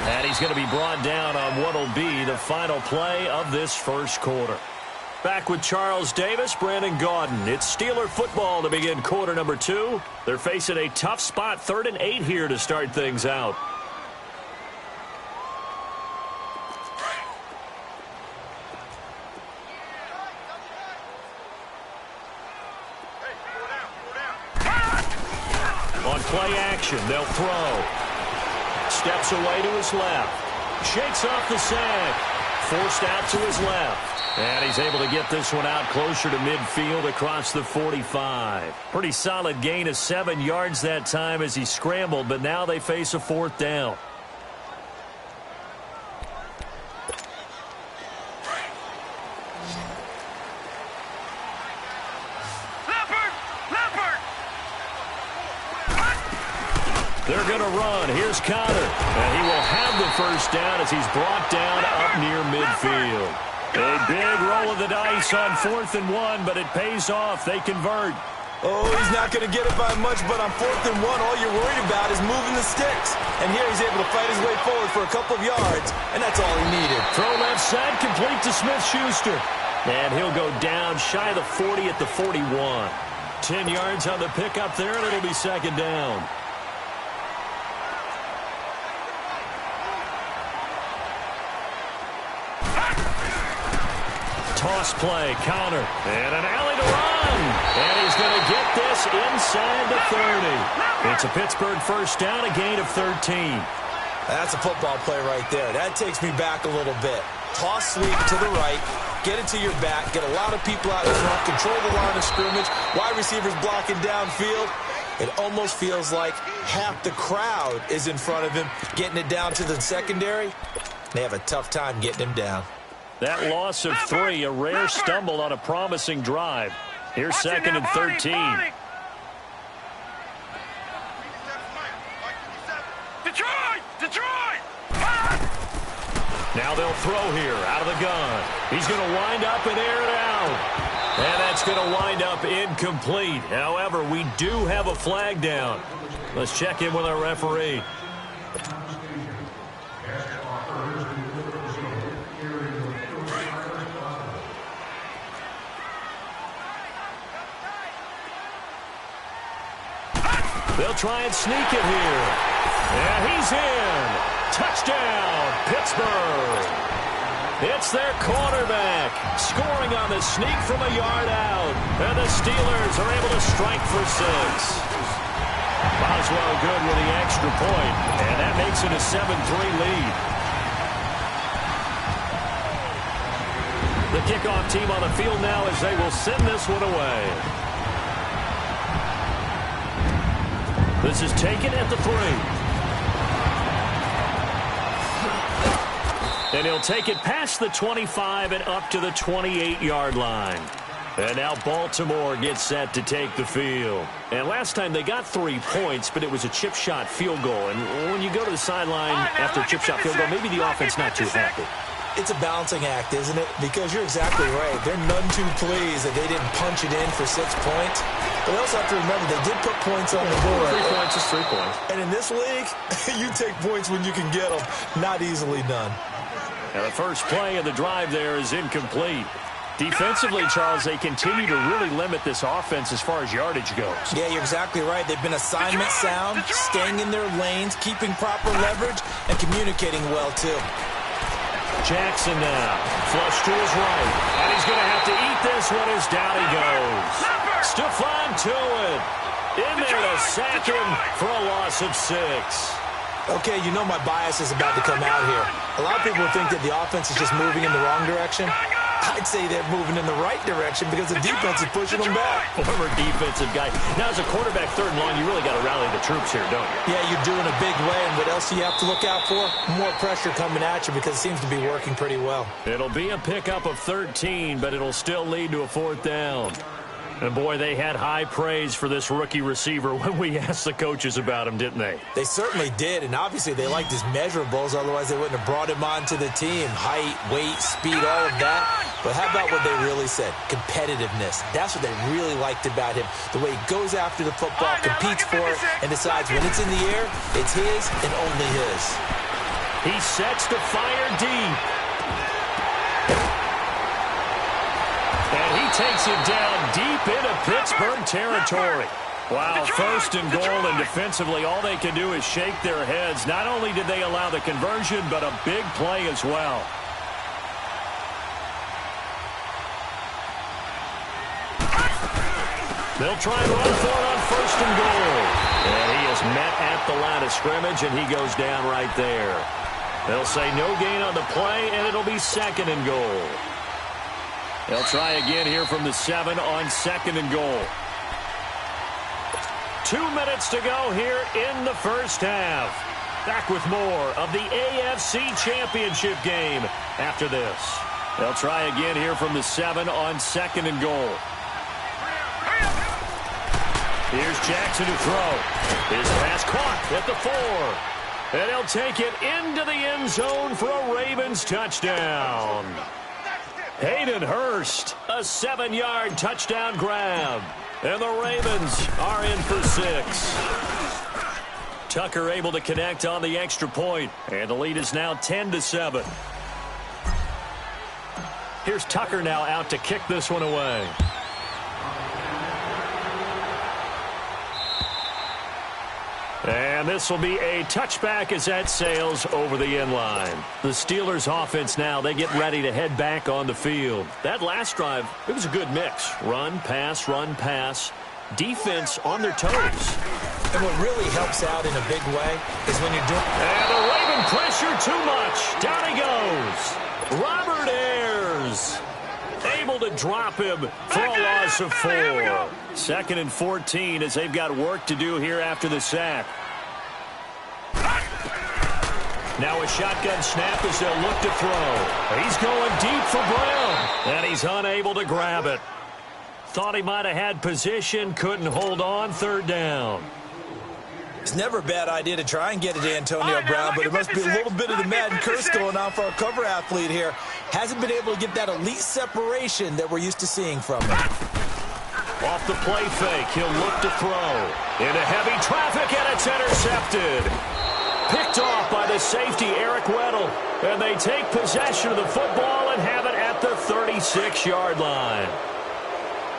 And he's going to be brought down on what will be the final play of this first quarter. Back with Charles Davis, Brandon Gaudin. It's Steeler football to begin quarter number 2. They're facing a tough spot, 3rd and 8 here to start things out. play action. They'll throw. Steps away to his left. Shakes off the sack. Forced out to his left. And he's able to get this one out closer to midfield across the 45. Pretty solid gain of 7 yards that time as he scrambled, but now they face a 4th down. They're going to run. Here's Connor. And he will have the first down as he's brought down up near midfield. A big roll of the dice on 4th and 1, but it pays off. They convert. Oh, he's not going to get it by much, but on 4th and 1, all you're worried about is moving the sticks. And here he's able to fight his way forward for a couple of yards, and that's all he needed. Throw left side, complete to Smith-Schuster. And he'll go down shy of the 40 at the 41. 10 yards on the pickup there, and it'll be 2nd down. Toss play, Connor, and an alley to run. And he's going to get this inside the 30. It's a Pittsburgh first down, a gain of 13. That's a football play right there. That takes me back a little bit. Toss sweep to the right, get it to your back, get a lot of people out in front, control the line of scrimmage, wide receivers blocking downfield. It almost feels like half the crowd is in front of him, getting it down to the secondary. They have a tough time getting him down. That loss of 3, a rare stumble on a promising drive. Here's 2nd and 13. Detroit! Now they'll throw here out of the gun. He's going to wind up and air it out. And that's going to wind up incomplete. However, we do have a flag down. Let's check in with our referee. They'll try and sneak it here. And he's in. Touchdown, Pittsburgh. It's their quarterback scoring on the sneak from a yard out. And the Steelers are able to strike for 6. Boswell good with the extra point. And that makes it a 7-3 lead. The kickoff team on the field now as they will send this one away. This is taken at the 3. And he'll take it past the 25 and up to the 28-yard line. And now Baltimore gets set to take the field. And last time they got 3 points, but it was a chip shot field goal. And when you go to the sideline after a chip shot field goal, maybe the offense not too happy. It's a balancing act, isn't it? Because you're exactly right. They're none too pleased that they didn't punch it in for 6 points. But they also have to remember they did put points on the board. 3 points is 3 points. And in this league, you take points when you can get them. Not easily done. Now the first play of the drive there is incomplete. Defensively, Charles, they continue to really limit this offense as far as yardage goes. Yeah, you're exactly right. They've been assignment sound, staying in their lanes, keeping proper leverage, and communicating well, too. Jackson now, flush to his right, and he's going to have to eat this one as down he goes. Stephon to it. In there to sack him for a loss of 6. Okay, you know my bias is about to come out here. A lot of people think that the offense is just moving in the wrong direction. I'd say they're moving in the right direction because the defense is pushing them back. Former defensive guy. Now, as a quarterback, 3rd and long, you really got to rally the troops here, don't you? Yeah, you're doing a big way, and what else do you have to look out for? More pressure coming at you because it seems to be working pretty well. It'll be a pickup of 13, but it'll still lead to a 4th down. And, boy, they had high praise for this rookie receiver when we asked the coaches about him, didn't they? They certainly did, and obviously they liked his measurables. Otherwise, they wouldn't have brought him onto the team. Height, weight, speed, all of that. But how about what they really said? Competitiveness. That's what they really liked about him. The way he goes after the football, competes for it, and decides when it's in the air, it's his and only his. He sets to fire deep. And he takes it down deep into Pittsburgh territory. Wow, 1st and goal, and defensively all they can do is shake their heads. Not only did they allow the conversion, but a big play as well. They'll try and run for it on first and goal. And he is met at the line of scrimmage, and he goes down right there. They'll say no gain on the play, and it'll be second and goal. They'll try again here from the 7 on second and goal. 2 minutes to go here in the first half. Back with more of the AFC Championship game after this. They'll try again here from the 7 on second and goal. Here's Jackson to throw. His pass caught at the 4. And he'll take it into the end zone for a Ravens touchdown. Hayden Hurst, a 7-yard touchdown grab. And the Ravens are in for 6. Tucker able to connect on the extra point. And the lead is now 10-7. Here's Tucker now out to kick this one away. And this will be a touchback as that sails over the end line. The Steelers offense now, they get ready to head back on the field. That last drive, it was a good mix. Run, pass, defense on their toes. And what really helps out in a big way is when you're doing... And the Raven pressure too much. Down he goes. Robert Ayers able to drop him for a loss of 4. 2nd and 14 as they've got work to do here after the sack. Now a shotgun snap as they'll look to throw. He's going deep for Brown, and he's unable to grab it. Thought he might have had position, couldn't hold on, 3rd down. It's never a bad idea to try and get it to Antonio Brown, but it must be a little bit of the Madden curse going on for our cover athlete here. Hasn't been able to get that elite separation that we're used to seeing from him. Off the play fake, he'll look to throw. Into heavy traffic, and it's intercepted. Picked off by the safety, Eric Weddle. And they take possession of the football and have it at the 36-yard line.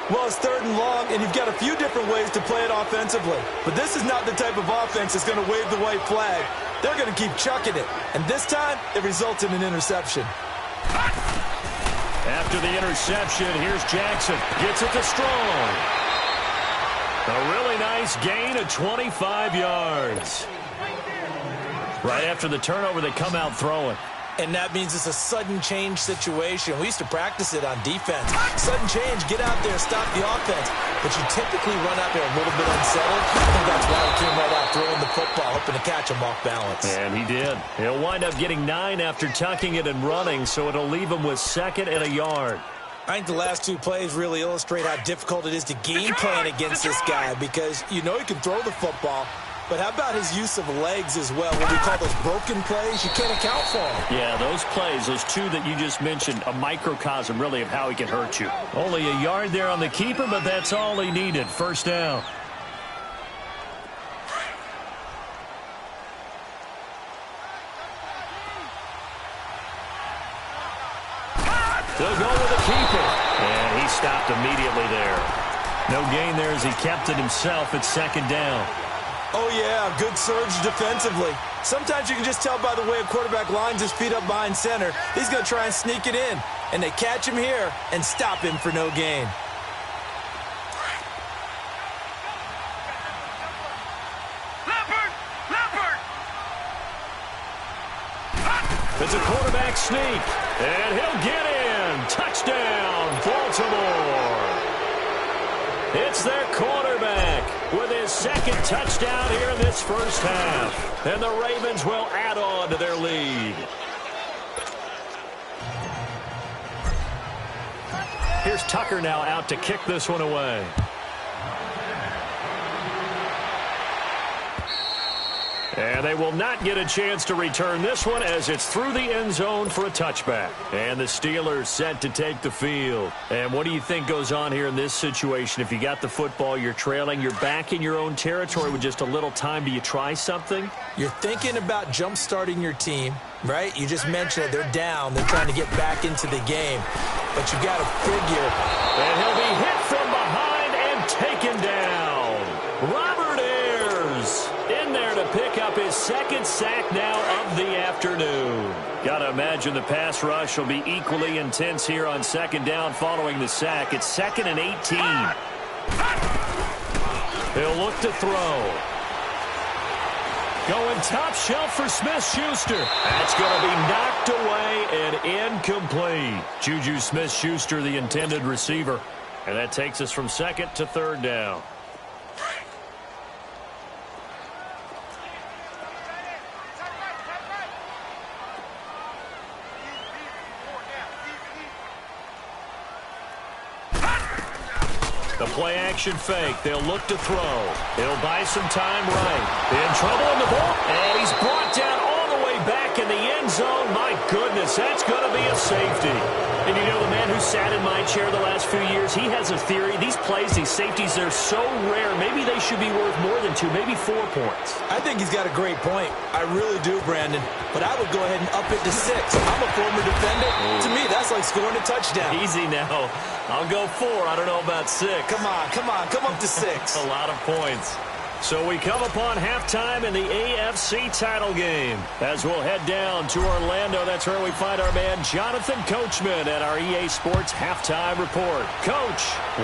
Well, it's 3rd and long, and you've got a few different ways to play it offensively. But this is not the type of offense that's going to wave the white flag. They're going to keep chucking it. And this time, it results in an interception. After the interception, here's Jackson. Gets it to Strong. A really nice gain of 25 yards. Right after the turnover, they come out throwing. And that means it's a sudden change situation. We used to practice it on defense. Sudden change, get out there, stop the offense. But you typically run out there a little bit unsettled. I think that's why he came right out throwing the football, hoping to catch him off balance. And he did. He'll wind up getting 9 after tucking it and running, so it'll leave him with 2nd and a yard. I think the last 2 plays really illustrate how difficult it is to game plan against this guy because you know he can throw the football. But how about his use of legs as well? What we call those broken plays, you can't account for them. Yeah, those plays, those 2 that you just mentioned, a microcosm really of how he can hurt you. Only a yard there on the keeper, but that's all he needed. 1st down. They'll go with the keeper. And he stopped immediately there. No gain there as he kept it himself at 2nd down. Oh, yeah, good surge defensively. Sometimes you can just tell by the way a quarterback lines his feet up behind center. He's going to try and sneak it in. And they catch him here and stop him for no gain. Leopard! It's a quarterback sneak. And he'll get in. Touchdown, Baltimore. It's their quarterback with his 2nd touchdown here in this first half. And the Ravens will add on to their lead. Here's Tucker now out to kick this one away. And they will not get a chance to return this one as it's through the end zone for a touchback. And the Steelers set to take the field. And what do you think goes on here in this situation? If you got the football, you're trailing, you're back in your own territory with just a little time. Do you try something? You're thinking about jump-starting your team, right? You just mentioned it. They're down. They're trying to get back into the game. But you got to figure. And he'll be hit from behind and taken down. Robert Ayers in there to pick up his 2nd sack now of the afternoon. Got to imagine the pass rush will be equally intense here on 2nd down following the sack. It's 2nd and 18. He'll look to throw. Going top shelf for Smith-Schuster. That's going to be knocked away and incomplete. Juju Smith-Schuster, the intended receiver. And that takes us from second to third down. The play-action fake. They'll look to throw. He'll buy some time right. In trouble in the ball. And he's brought down all the way back in the end zone. My goodness, that's going to be a safety. And you know, the man who sat in my chair the last few years, he has a theory. These plays, these safeties, they're so rare. Maybe they should be worth more than 2, maybe 4 points. I think he's got a great point. I really do, Brandon. But I would go ahead and up it to 6. I'm a former defender. To me, that's like scoring a touchdown. Easy now. I'll go 4. I don't know about 6. Come on. Come up to 6. A lot of points. So we come upon halftime in the AFC title game. As we'll head down to Orlando, that's where we find our man Jonathan Coachman at our EA Sports Halftime Report. Coach,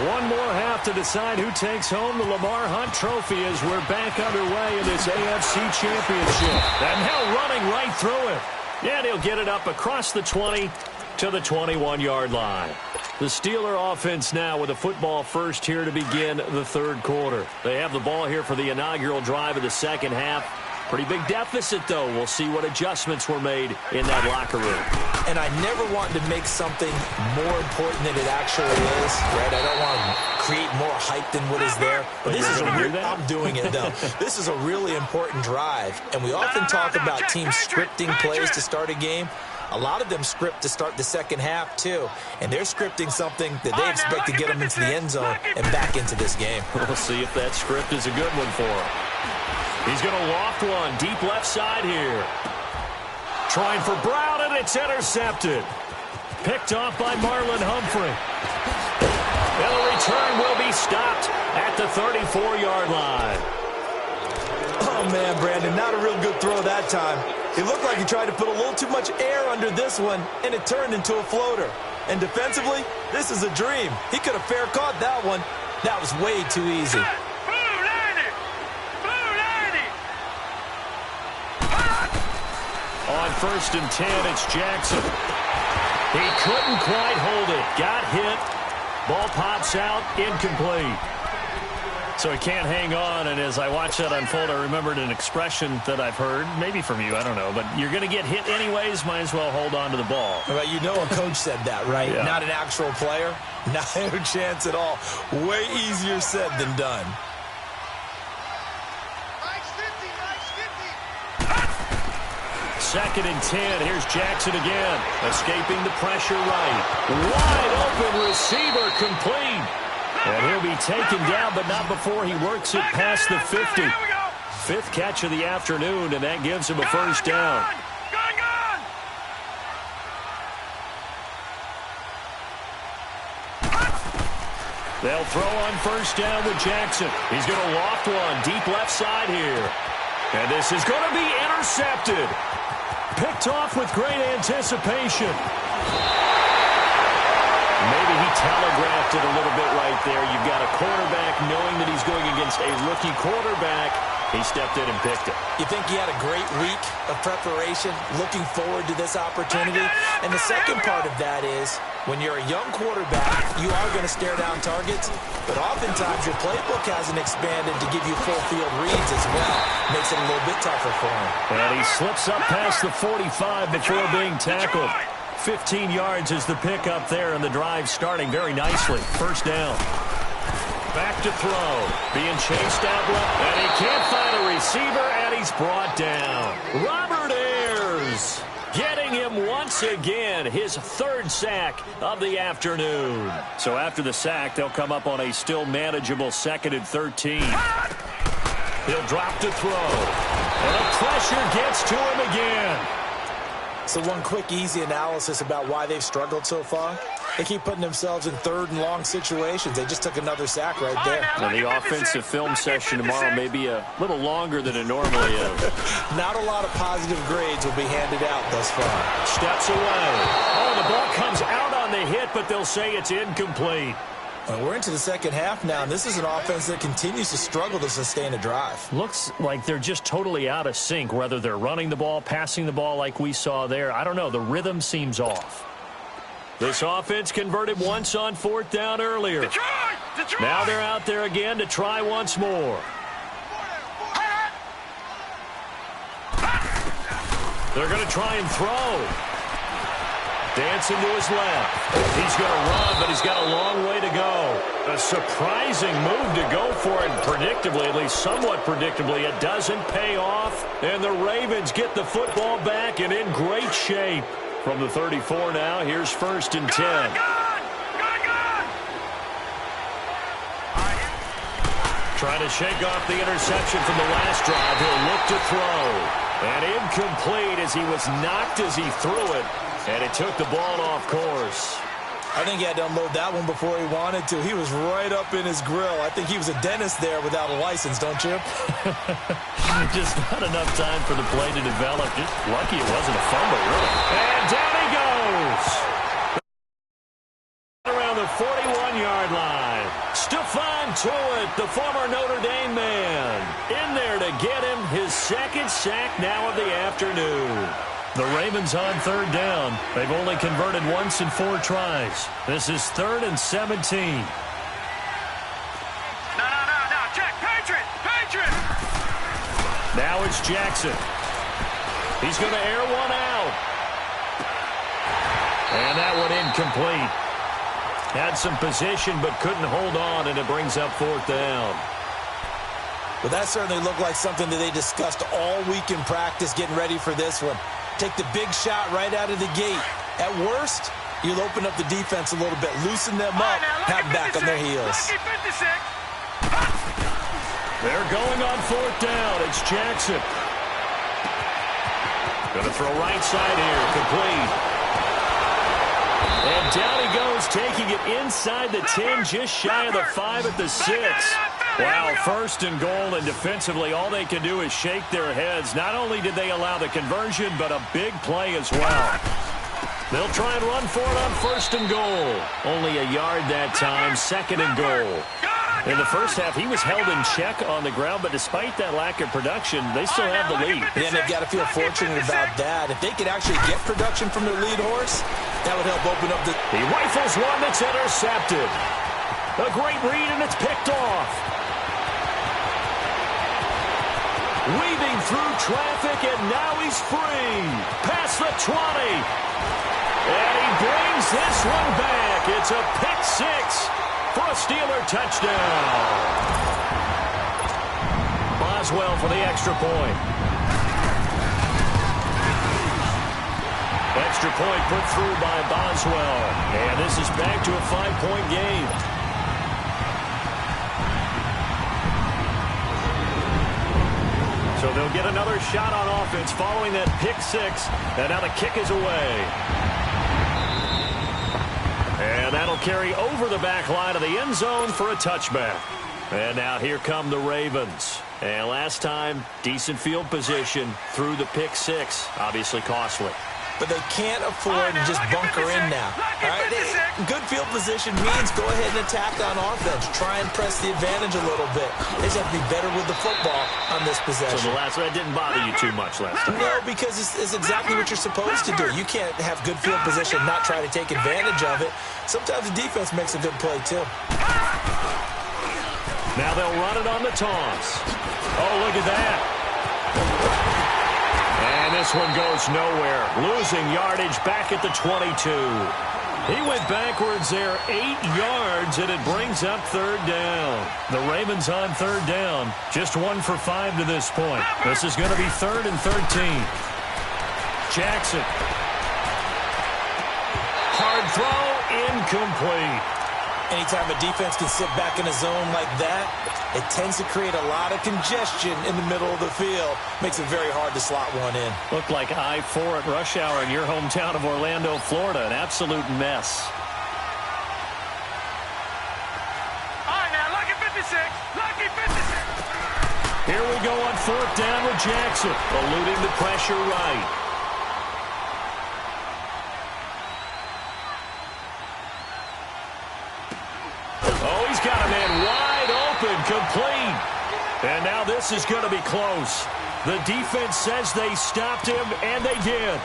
one more half to decide who takes home the Lamar Hunt Trophy as we're back underway in this AFC Championship. And now running right through it. Yeah, he'll get it up across the 20 to the 21-yard line. The Steeler offense now with a football first here to begin the third quarter. They have the ball here for the inaugural drive of the second half. Pretty big deficit, though. We'll see what adjustments were made in that locker room. And I never want to make something more important than it actually is, right? I don't want to create more hype than what is there. But this is I'm doing it, though. This is a really important drive. And we often talk about teams scripting plays to start a game. A lot of them script to start the second half, too. And they're scripting something that they expect to get them into the end zone and back into this game. We'll see if that script is a good one for him. He's going to loft one deep left side here. Trying for Brown, and it's intercepted. Picked off by Marlon Humphrey. And the return will be stopped at the 34-yard line. Oh, man, Brandon, not a real good throw that time. It looked like he tried to put a little too much air under this one, and it turned into a floater. And defensively, this is a dream. He could have fair caught that one. That was way too easy. On 1st and 10, it's Jackson. He couldn't quite hold it. Got hit. Ball pops out, incomplete. So he can't hang on, and as I watched that unfold, I remembered an expression that I've heard, maybe from you, I don't know, but you're going to get hit anyways, might as well hold on to the ball. Well, you know a coach said that, right? Yeah. Not an actual player. Not a chance at all. Way easier said than done. Second and 10, here's Jackson again, escaping the pressure right. Wide open receiver, complete. And he'll be taken down, but not before he works it past the 50. 5th catch of the afternoon, and that gives him a first down. They'll throw on first down with Jackson. He's going to loft one deep left side here. And this is going to be intercepted. Picked off with great anticipation. Maybe he telegraphed it a little bit right there. You've got a quarterback knowing that he's going against a rookie quarterback. He stepped in and picked it. You think he had a great week of preparation, looking forward to this opportunity? And the second part of that is, when you're a young quarterback, you are going to stare down targets, but oftentimes your playbook hasn't expanded to give you full field reads as well. Makes it a little bit tougher for him. And he slips up past the 45 before being tackled. 15 yards is the pickup there, and the drive starting very nicely. First down. Back to throw. Being chased out left, and he can't find a receiver, and he's brought down. Robert Ayers getting him once again, his 3rd sack of the afternoon. So after the sack, they'll come up on a still manageable 2nd and 13. He'll drop to throw. And the pressure gets to him again. So one quick, easy analysis about why they've struggled so far. They keep putting themselves in 3rd and long situations. They just took another sack right there. Well, the offensive film session tomorrow may be a little longer than it normally is. Not a lot of positive grades will be handed out thus far. Steps away. Oh, the ball comes out on the hit, but they'll say it's incomplete. We're into the second half now, and this is an offense that continues to struggle to sustain a drive. Looks like they're just totally out of sync, whether they're running the ball, passing the ball like we saw there. I don't know. The rhythm seems off. This offense converted once on fourth down earlier. Detroit! Now they're out there again to try once more. They're going to try and throw. Dancing to his left. He's going to run, but he's got a long way to go. A surprising move to go for it, and predictably, at least somewhat predictably, it doesn't pay off. And the Ravens get the football back and in great shape. From the 34 now, here's 1st and 10. Trying to shake off the interception from the last drive. He'll look to throw. And incomplete as he was knocked as he threw it. And it took the ball off course. I think he had to unload that one before he wanted to. He was right up in his grill. I think he was a dentist there without a license, don't you? Just not enough time for the play to develop. Just lucky it wasn't a fumble, really. And down he goes. Around the 41-yard line. Stephon Tuitt, the former Notre Dame man, in there to get him his second sack now of the afternoon. The Ravens on third down. They've only converted once in 4 tries. This is 3rd and 17. No. Check. Patriot. Now it's Jackson. He's going to air one out. And that one incomplete. Had some position but couldn't hold on, and it brings up 4th down. Well, that certainly looked like something that they discussed all week in practice getting ready for this one. Take the big shot right out of the gate. At worst, you'll open up the defense a little bit, loosen them up, have them back on their heels. They're going on 4th down. It's Jackson. Going to throw right side here, complete. And down he goes, taking it inside the 10, just shy of the 5 at the 6. Wow, 1st and goal, and defensively all they can do is shake their heads. Not only did they allow the conversion, but a big play as well. They'll try and run for it on 1st and goal. Only a yard that time, 2nd and goal. In the first half, he was held in check on the ground, but despite that lack of production, they still have the lead. And they've got to feel fortunate about that. If they could actually get production from their lead horse, that would help open up the... He rifles one that's intercepted. A great read, and it's picked off. Weaving through traffic, and now he's free. Past the 20. And he brings this one back. It's a pick 6 for a Steeler touchdown. Boswell for the extra point. Extra point put through by Boswell. And this is back to a 5-point game. So they'll get another shot on offense following that pick 6. And now the kick is away. And that'll carry over the back line of the end zone for a touchback. And now here come the Ravens. And last time, decent field position through the pick 6. Obviously costly. But they can't afford to just bunker in now. All right? Good field position means go ahead and attack on offense. Try and press the advantage a little bit. They just have to be better with the football on this possession. So the last one didn't bother you too much last time. No, because it's exactly what you're supposed to do. You can't have good field position and not try to take advantage of it. Sometimes the defense makes a good play, too. Now they'll run it on the toss. Oh, look at that. And this one goes nowhere. Losing yardage back at the 22. He went backwards there 8 yards, and it brings up 3rd down. The Ravens on 3rd down. Just 1 for 5 to this point. This is going to be 3rd and 13. Jackson. Hard throw, incomplete. Anytime a defense can sit back in a zone like that, it tends to create a lot of congestion in the middle of the field. Makes it very hard to slot one in. Looked like I-4 at rush hour in your hometown of Orlando, Florida. An absolute mess. All right, now, lucky 56. Lucky 56. Here we go on 4th down with Jackson. Eluding the pressure right. And now this is going to be close. The defense says they stopped him, and they did.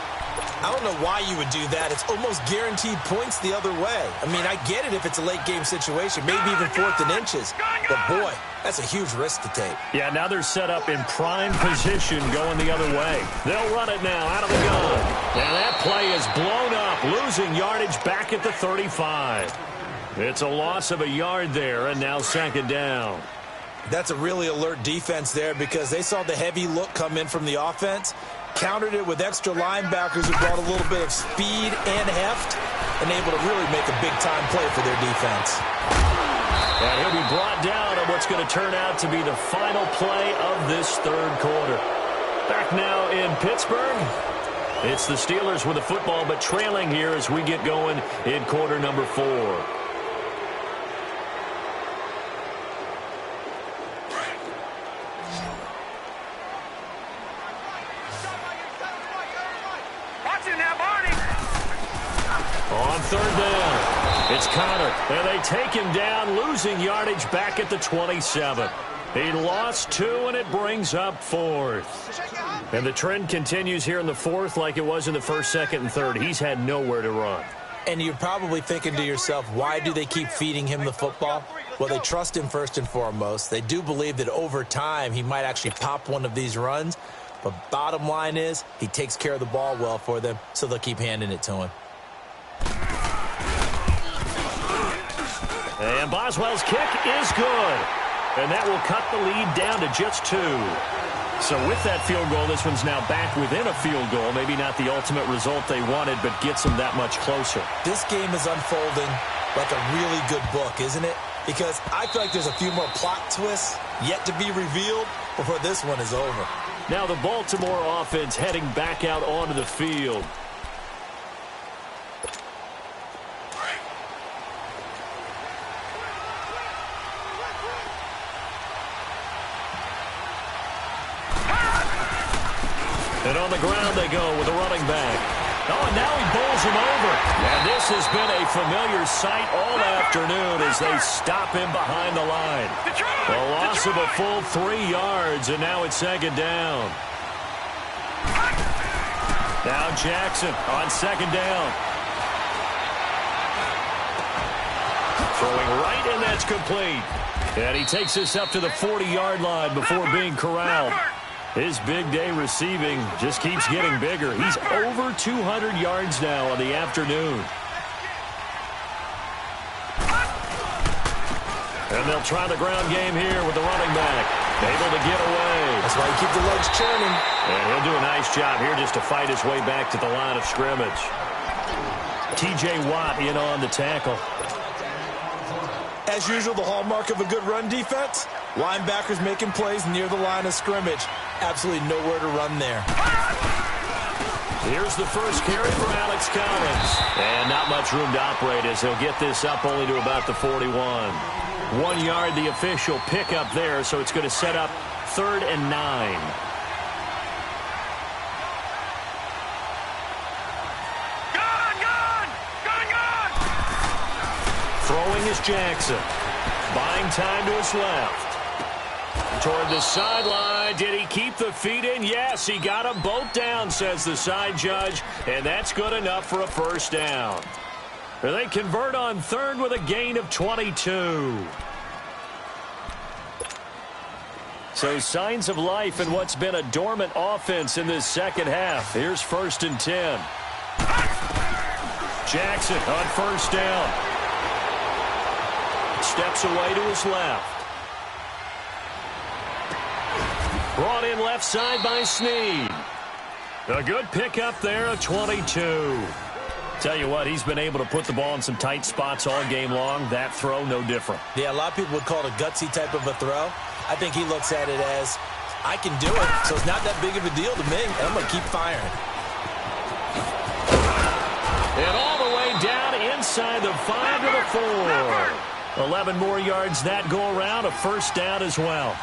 I don't know why you would do that. It's almost guaranteed points the other way. I mean, I get it if it's a late-game situation, maybe even 4th and inches. But, boy, that's a huge risk to take. Yeah, now they're set up in prime position going the other way. They'll run it now out of the gun. And that play is blown up, losing yardage back at the 35. It's a loss of a yard there, and now 2nd down. That's a really alert defense there because they saw the heavy look come in from the offense, countered it with extra linebackers who brought a little bit of speed and heft, and able to really make a big-time play for their defense. And he'll be brought down on what's going to turn out to be the final play of this 3rd quarter. Back now in Pittsburgh. It's the Steelers with the football, but trailing here as we get going in quarter number 4. On 3rd down, it's Connor, and they take him down, losing yardage back at the 27. He lost 2, and it brings up 4th. And the trend continues here in the 4th like it was in the 1st, 2nd, and 3rd. He's had nowhere to run. And you're probably thinking to yourself, why do they keep feeding him the football? Well, they trust him first and foremost. They do believe that over time he might actually pop one of these runs. But bottom line is he takes care of the ball well for them, so they'll keep handing it to him. And Boswell's kick is good. And that will cut the lead down to just 2. So with that field goal, this one's now back within a field goal. Maybe not the ultimate result they wanted, but gets them that much closer. This game is unfolding like a really good book, isn't it? Because I feel like there's a few more plot twists yet to be revealed before this one is over. Now the Baltimore offense heading back out onto the field. And on the ground they go with a running back. Oh, and now he bowls him over. And this has been a familiar sight all afternoon as they stop him behind the line. A loss of a full 3 yards, and now it's 2nd down. Now Jackson on 2nd down. Throwing right, and that's complete. And he takes this up to the 40-yard line before being corralled. His big day receiving just keeps getting bigger. He's over 200 yards now on the afternoon. And they'll try the ground game here with the running back. Able to get away. That's why you keep the legs churning. And he'll do a nice job here just to fight his way back to the line of scrimmage. T.J. Watt in on the tackle. As usual, the hallmark of a good run defense, linebackers making plays near the line of scrimmage. Absolutely nowhere to run there. Here's the first carry for Alex Collins. And not much room to operate as he'll get this up only to about the 41. 1 yard, the official pickup there, so it's going to set up 3rd and 9. Throwing is Jackson. Buying time to his left. Toward the sideline. Did he keep the feet in? Yes, he got them both down, says the side judge. And that's good enough for a 1st down. They convert on 3rd with a gain of 22. So signs of life in what's been a dormant offense in this 2nd half. Here's 1st and 10. Jackson on 1st down. Steps away to his left. Brought in left side by Snead. A good pickup there, a 22. Tell you what, he's been able to put the ball in some tight spots all game long. That throw, no different. Yeah, a lot of people would call it a gutsy type of a throw. I think he looks at it as, I can do it, so it's not that big of a deal to me, and I'm going to keep firing. And all the way down inside the 5 to the 4. 11 more yards that go around, a 1st down as well.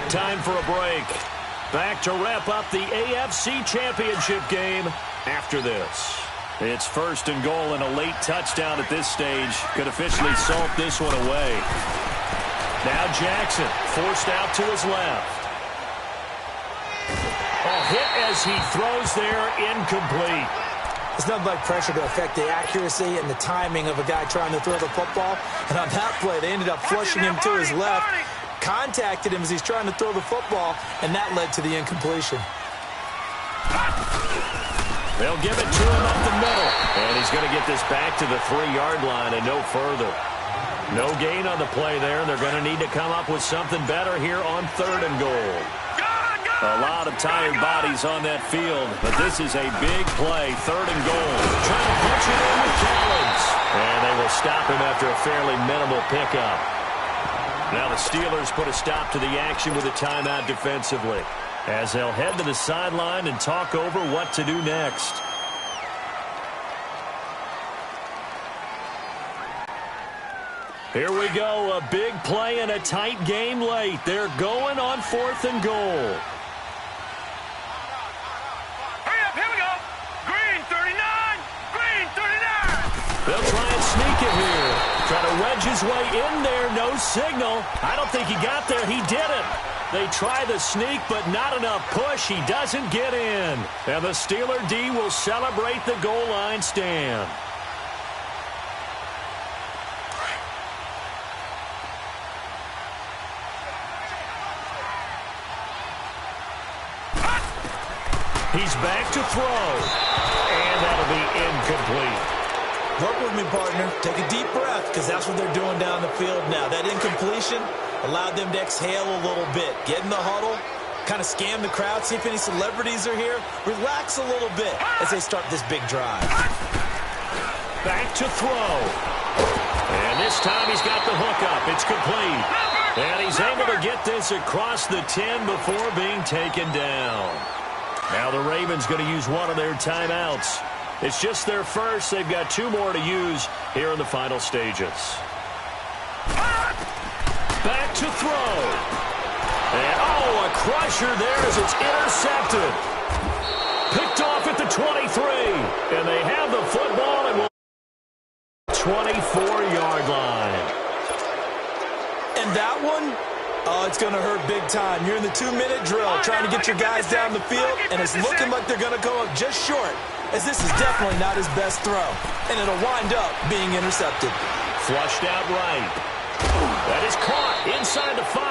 Time for a break. Back to wrap up the AFC Championship game after this. It's first and goal, and a late touchdown at this stage could officially salt this one away. Now Jackson forced out to his left. A hit as he throws there, incomplete. It's nothing like pressure to affect the accuracy and the timing of a guy trying to throw the football. And on that play, they ended up flushing him to his left, contacted him as he's trying to throw the football, and that led to the incompletion. They'll give it to him up the middle. And he's going to get this back to the 3-yard line and no further. No gain on the play there. They're going to need to come up with something better here on 3rd and goal. A lot of tired bodies on that field, but this is a big play, 3rd and goal. Trying to punch it in with Collins. And they will stop him after a fairly minimal pickup. Now the Steelers put a stop to the action with a timeout defensively, as they'll head to the sideline and talk over what to do next. Here we go, a big play and a tight game late. They're going on 4th and goal. Hurry up, here we go. Green 39, green 39. They'll try and sneak it here. Try to wedge his way in there, no signal. I don't think he got there, he didn't. They try the sneak, but not enough push. He doesn't get in. And the Steeler D will celebrate the goal line stand. He's back to throw. And that'll be incomplete. Work with me, partner. Take a deep breath, because that's what they're doing down the field now. That incompletion allowed them to exhale a little bit. Get in the huddle, kind of scan the crowd, see if any celebrities are here. Relax a little bit as they start this big drive. Back to throw. And this time he's got the hook up. It's complete. And he's able to get this across the 10 before being taken down. Now the Ravens going to use one of their timeouts. It's just their first. They've got 2 more to use here in the final stages. Back to throw. And, a crusher there as it's intercepted. Picked off at the 23. And they have the football and will 24-yard line. And that one, it's going to hurt big time. You're in the 2-minute drill trying to get your guys down the field, and it's looking like they're going to go up just short, as this is definitely not his best throw. And it'll wind up being intercepted. Flushed out right. That is caught inside the 5.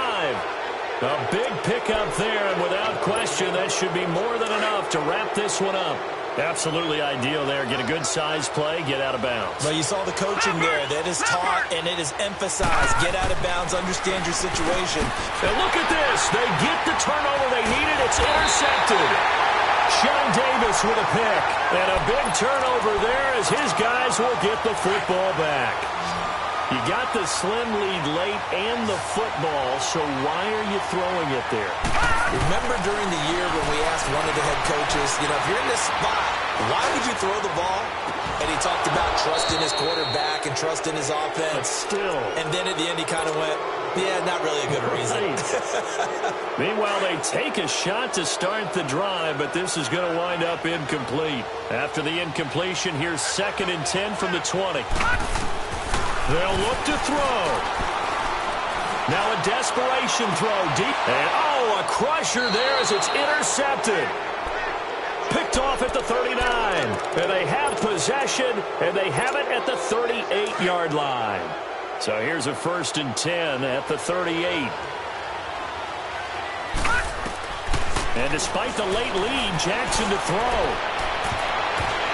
A big pickup there, and without question, that should be more than enough to wrap this one up. Absolutely ideal there. Get a good size play, get out of bounds. Well, you saw the coaching there. That is taught and it is emphasized. Get out of bounds, understand your situation. And look at this. They get the turnover they needed. It's intercepted. Sean Davis with a pick. And a big turnover there as his guys will get the football back. You got the slim lead late and the football, so why are you throwing it there? Remember during the year when we asked one of the head coaches, if you're in this spot, why would you throw the ball? And he talked about trusting his quarterback and trusting his offense. But still. And then at the end he kind of went, yeah, not really a good reason. Meanwhile, they take a shot to start the drive, but this is going to wind up incomplete. After the incompletion, here's 2nd and 10 from the 20. They'll look to throw. Now a desperation throw deep. And, a crusher there as it's intercepted. Picked off at the 39. And they have possession, and they have it at the 38-yard line. So here's a 1st and 10 at the 38. And despite the late lead, Jackson to throw.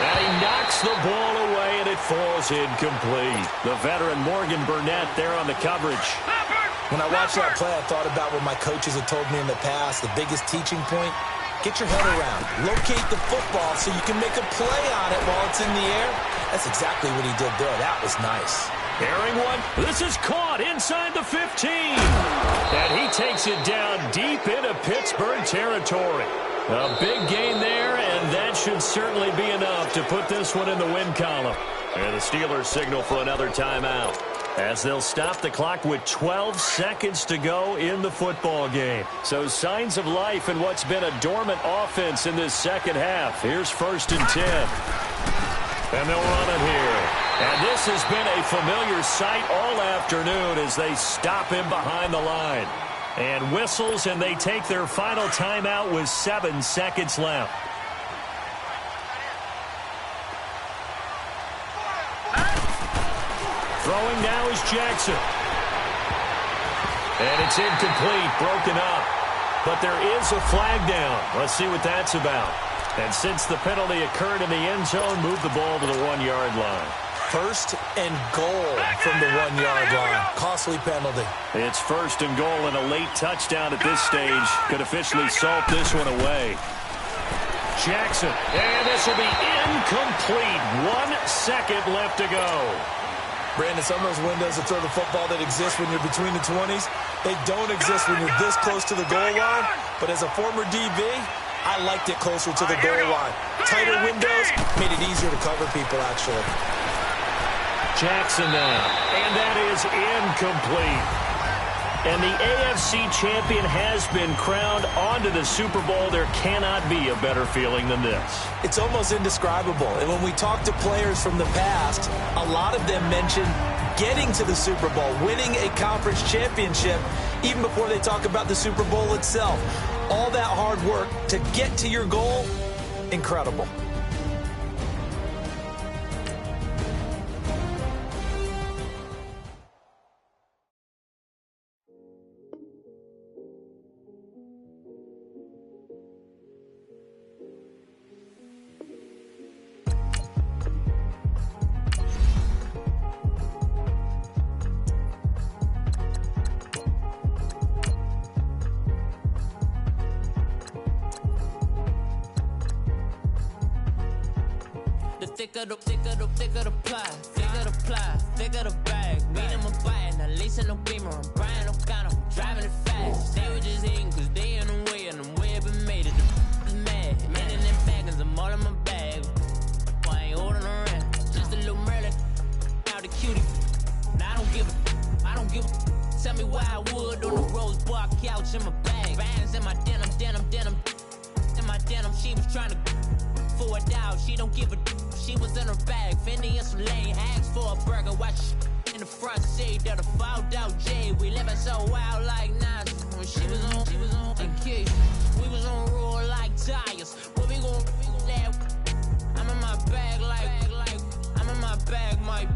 And he knocks the ball away, and it falls incomplete. The veteran Morgan Burnett there on the coverage. When I watched that play, I thought about what my coaches had told me in the past. The biggest teaching point, get your head around. Locate the football so you can make a play on it while it's in the air. That's exactly what he did there. That was nice. Airing one. This is caught inside the 15. And he takes it down deep into Pittsburgh territory. A big gain there, and that should certainly be enough to put this one in the win column. And the Steelers signal for another timeout, as they'll stop the clock with 12 seconds to go in the football game. So signs of life in what's been a dormant offense in this second half. Here's 1st and 10. And they'll run it here. And this has been a familiar sight all afternoon as they stop him behind the line. And whistles, and they take their final timeout with 7 seconds left. Throwing now is Jackson. And it's incomplete, broken up. But there is a flag down. Let's see what that's about. And since the penalty occurred in the end zone, move the ball to the 1-yard line. First and goal from the 1-yard line. Costly penalty. It's first and goal, and a late touchdown at this stage could officially salt this one away. Jackson, and this will be incomplete. 1 second left to go. Brandon, some of those windows to throw the football that exist when you're between the 20s, they don't exist when you're this close to the goal line. But as a former DB, I liked it closer to the goal line. Tighter windows made it easier to cover people, actually. Jackson now, and that is incomplete. And the AFC champion has been crowned onto the Super Bowl. There cannot be a better feeling than this. It's almost indescribable. And when we talk to players from the past, a lot of them mention getting to the Super Bowl, winning a conference championship, even before they talk about the Super Bowl itself. All that hard work to get to your goal, incredible. Thicker the ply, thicker the bag. Meet him a bite, now leasing no beamer. I'm Brian O'Connor, driving it fast. They were just hating cause they in the way, and the way it been made it. The is mad. Man in them baggins, I'm all in my bag. I ain't holding around, just a little Merlin. Out the cutie. Now I don't give a. Tell me why I would on the rose bar couch in my bag. Bands in my denim. In my denim, she was trying to for it out. She don't give a. She was in her bag, Fendi and some lane hags for a burger. Watch in the front seat of the fouled out J. We living so wild like Nas. When she was on the key. We was on roll like tires. What we gon' that? I'm in my bag like I'm in my bag, Mike.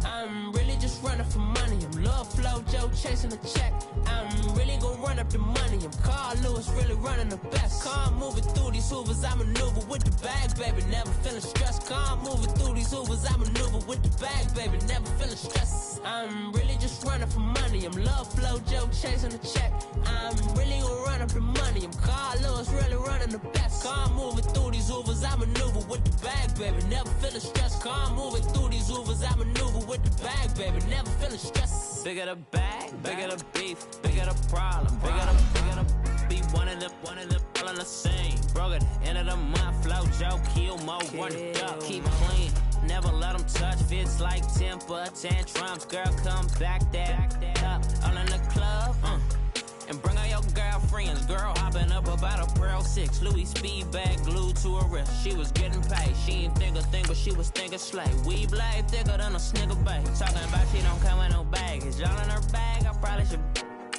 I'm really just running for money. I'm Love Flow Joe chasing a check. I'm really gon' run up the money. I'm Carl Lewis, really running the best. Calm moving through these hoovers, I maneuver with the bag, baby. Never feeling stressed. Calm moving through these hoovers, I maneuver with the bag, baby. Never feeling stressed. I'm really just running for money. I'm Love Flow Joe chasing a check. I'm really gon' run up the money. I'm Carl Lewis, really running the best. Calm moving through these hoovers, I maneuver with the bag, baby. Never feeling stressed. Calm moving through these hoovers, I maneuver with the bag, baby. Never feeling stressed. Bigger the bag, bigger the beef, bigger the problem, bigger the be one of the all in the same. Broke at the end of the month, flow Joe, kill mo, run it up, keep clean. Never let them touch, fits like temper tantrums. Girl, come back that up, all in the club, and bring all your girlfriends. Girl hopping up about a Pearl 6, Louis speed bag glued to her wrist. She was getting paid, she ain't think a thing, but she was thinking slay. We blade thicker than a snigger bag. Talking about she don't come with no baggage. Y'all in her bag, I probably should.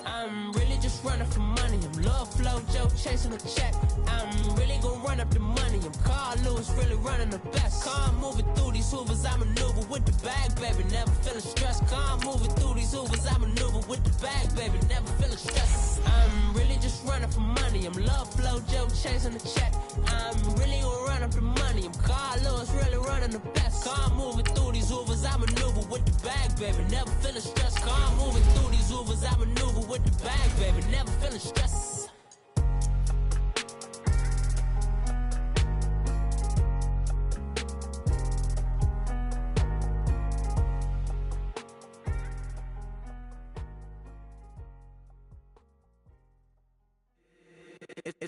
I'm really just running for money. I'm Love Flow Joe chasing a check. I'm really gon' run up the money. I'm Carl Lewis, really running the best. Calm moving through these hoovers, I maneuver with the bag, baby. Never feeling stressed. Calm moving through these hoovers, I maneuver with the bag, baby. Never feeling stressed. I'm really just running for money. I'm Love Flow Joe chasing a check. I'm really gon' run up the money. I'm Carl Lewis, really running the best. Calm moving through these hoovers, I maneuver with the bag, baby. Never feeling stressed. Calm moving through these hoovers, I maneuver with the bag, baby. Never feeling stressed.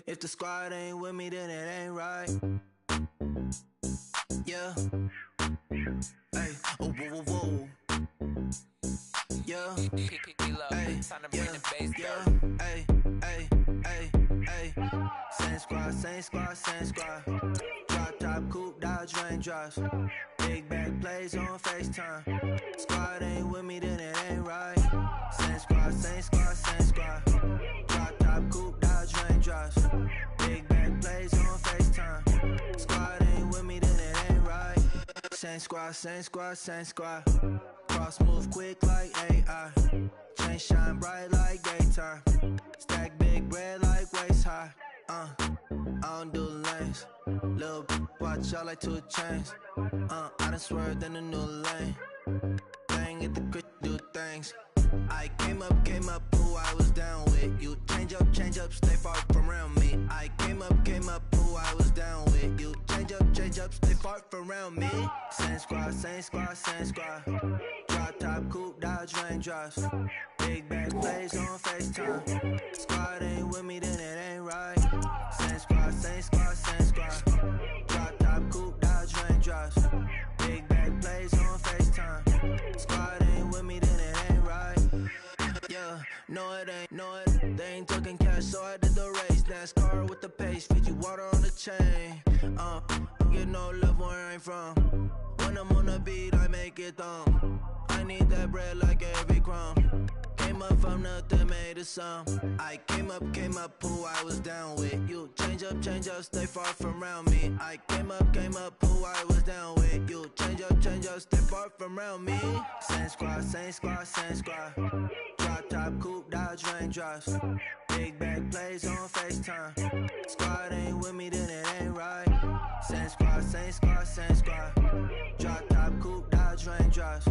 If the squad ain't with me, then it ain't right. Yeah. Hey, oh, whoa, whoa, whoa. Yeah. Hey, yeah. Hey, hey, hey, hey. Same squad, same squad, same squad. Drop top, coupe, dog. dodge raindrops. Big back plays on FaceTime. Squad ain't with me, then it ain't right. Same squad, same squad, same squad. Drop top, coupe, dodge raindrops. Big back plays on FaceTime. Squad ain't with me, then it ain't right. Same squad, same squad, same squad. Cross move quick like AI. Chain shine bright like daytime. Stack big bread like waist high. I don't do lanes. Lil' watch out like 2 chains. I done swerved in a new lane. Bang at the crit, do things. I came up, who I was down with. You change up, stay far from around me. I came up, who I was down with. You change up, stay far from around me. Same squad, same squad, same squad. Drop top, coupe, dodge raindrops. Big back plays on FaceTime. Squad ain't with me, then it ain't right. Same squad, same squad, same squad. Drop top, coupe, dodge raindrops. Big back plays on FaceTime. Squad ain't with me, then it ain't right. Yeah, no it ain't, they ain't talking cash, so I did the race. NASCAR with the pace, feed you water on the chain. Get no love where I'm from. When I'm on the beat, I make it thumb. I need that bread like every crumb. Came up from nothing, made a sum. I came up, who I was down with. You change up, stay far from around me. I came up, who I was down with. You change up, stay far from around me. Same squad, same squad, same squad. Drop top, coupe, dodge raindrops. Big back plays on FaceTime. Squad ain't with me, then it ain't right. Same squad, same squad, same squad. Drop top, coupe, dodge raindrops.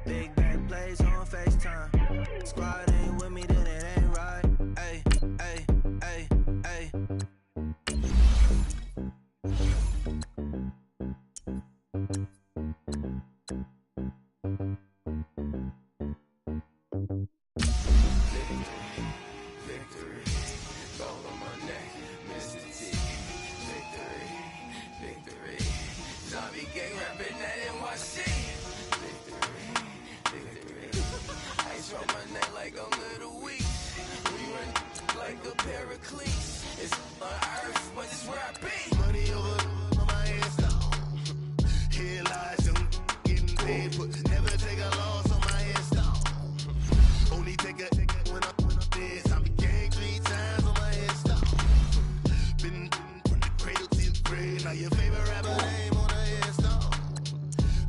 Big back plays on FaceTime. Squad ain't with me, then it ain't right. Ay, ay, ay, ay. It's on earth, but it's where I be. Money over on my head stone. Here lies them getting paid, but never take a loss on my headstone. Only take a when I'm dead. I be gang 3 times on my headstone. Been from the cradle to the grave. Now your favorite rapper name on a headstone.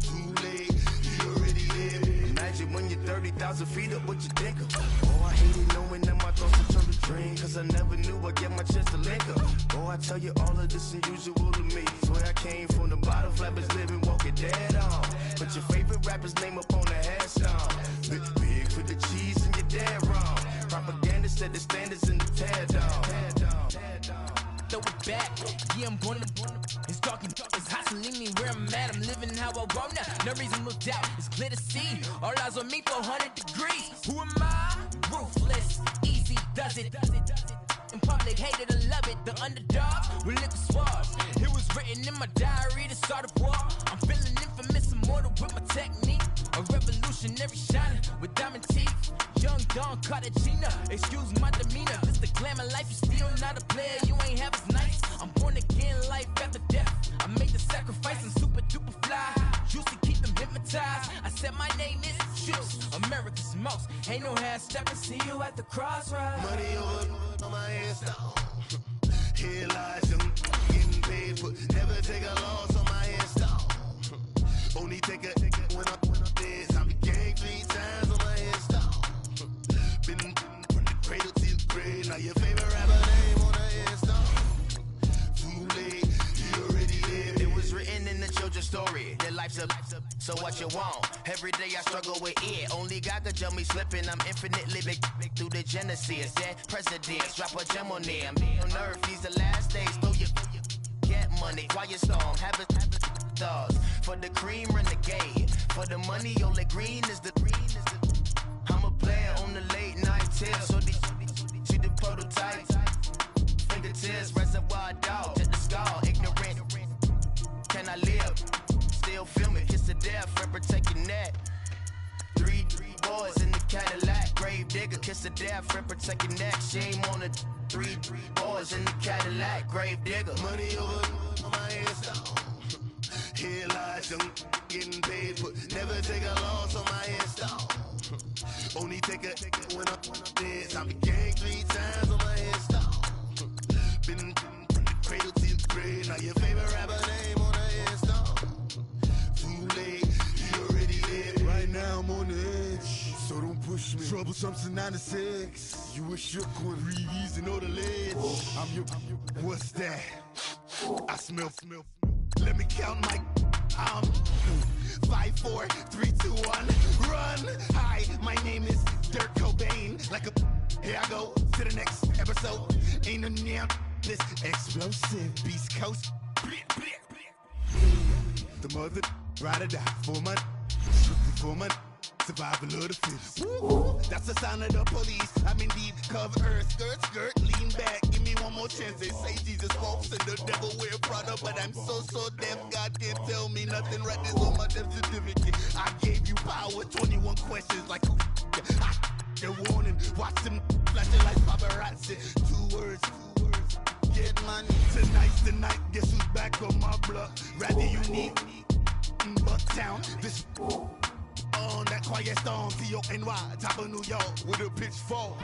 Too late, you already there. Imagine when you're 30,000 feet up, what you think of? Oh, I hate it knowing that my thoughts are turned to dream. Cause I never knew I'd get my chance to link up. Oh, I tell you all of this unusual to me. Swear I came from the bottom, flappers living, walking dead on. Put your favorite rapper's name up on the headstone. Big for the cheese and you're dead wrong. Propaganda set the standards in the tear down. Throw it back, yeah, I'm gonna. It's talking, it's hot, so leave me where I'm at. I'm living how I want now. No reason to look out, it's clear to see. All eyes on me, 400 degrees. Who am I? Ruthless, easy, does it. In public, hated or love it. The underdogs with liquor swabs. It was written in my diary to start a war. I'm feeling infamous, immortal with my technique. A revolutionary shining with diamond teeth. Young Don Cartagena, excuse my demeanor. This the glamour life, you still not a player. You ain't half as nice. I'm born again, life after death. I made the sacrifice, I'm super duper fly. Used to keep them hypnotized. I said my name is Juice, America's most. Ain't no half stepping, see you at the crossroads. Money over on my headstone. Here lies them getting paid, but never take a loss on my headstone. Only take a when I'm dead. I be gang 3 times on my headstone. Been from the cradle to the grave. Now your favorite rapper name on a headstone. Too late, you already lived. It was written in the children's story. Their life's up, so what you want? Every day I struggle with it. Only God could jump me slipping. I'm infinitely big through the genesis. Dead presidents, drop a gem on them. On earth, these the last days. Throw your get money, quiet storm, have a thoughts. For the cream, renegade. For the money, only green is the green is the. I'm a player on the late night tips. So these see the prototypes. Fingertips, reservoir dog, to the skull, ignorant. Can I live? Still film it, kiss the death, rep protecting that. 3 boys in the Cadillac, grave digger, kiss the death, rep protecting that. Shame on the 3 boys in the Cadillac, grave digger. Money over on my headstone. Here lies young, getting paid for. Never take a loss on my install. Only take a when I'm dead. I'm the gang 3 times on my install. Been from the cradle to the grave. Now your favorite rapper name on the install. Too late, he already dead. Right now I'm on the edge, so don't push me. Troublesome to 96. You a shook one, breeze and know the ledge. I'm your, what's that? I smell. Let me count my. I'm 5, 4, 3, 2, 1. Run. Hi, my name is Dirk Cobain. Like a. Here I go to the next episode. Ain't no damn this explosive Beast Coast. The mother ride or die for my. Strictly for my. Survival of the fittest. Woo, that's the sound of the police. I'm indeed cover skirt, lean back. Give me one more chance. They say Jesus walks and the devil wear Prada, but I'm so deaf. God can't tell me nothing. Right this on my death certificate. I gave you power. 21 questions like a warning. Watch them flashing like paparazzi. 2 words. Get money. Tonight's the night. Guess who's back on my block? Rather unique. Bucktown. This. On that quiet storm, T-O-N-Y, top of New York, with a pitchfork.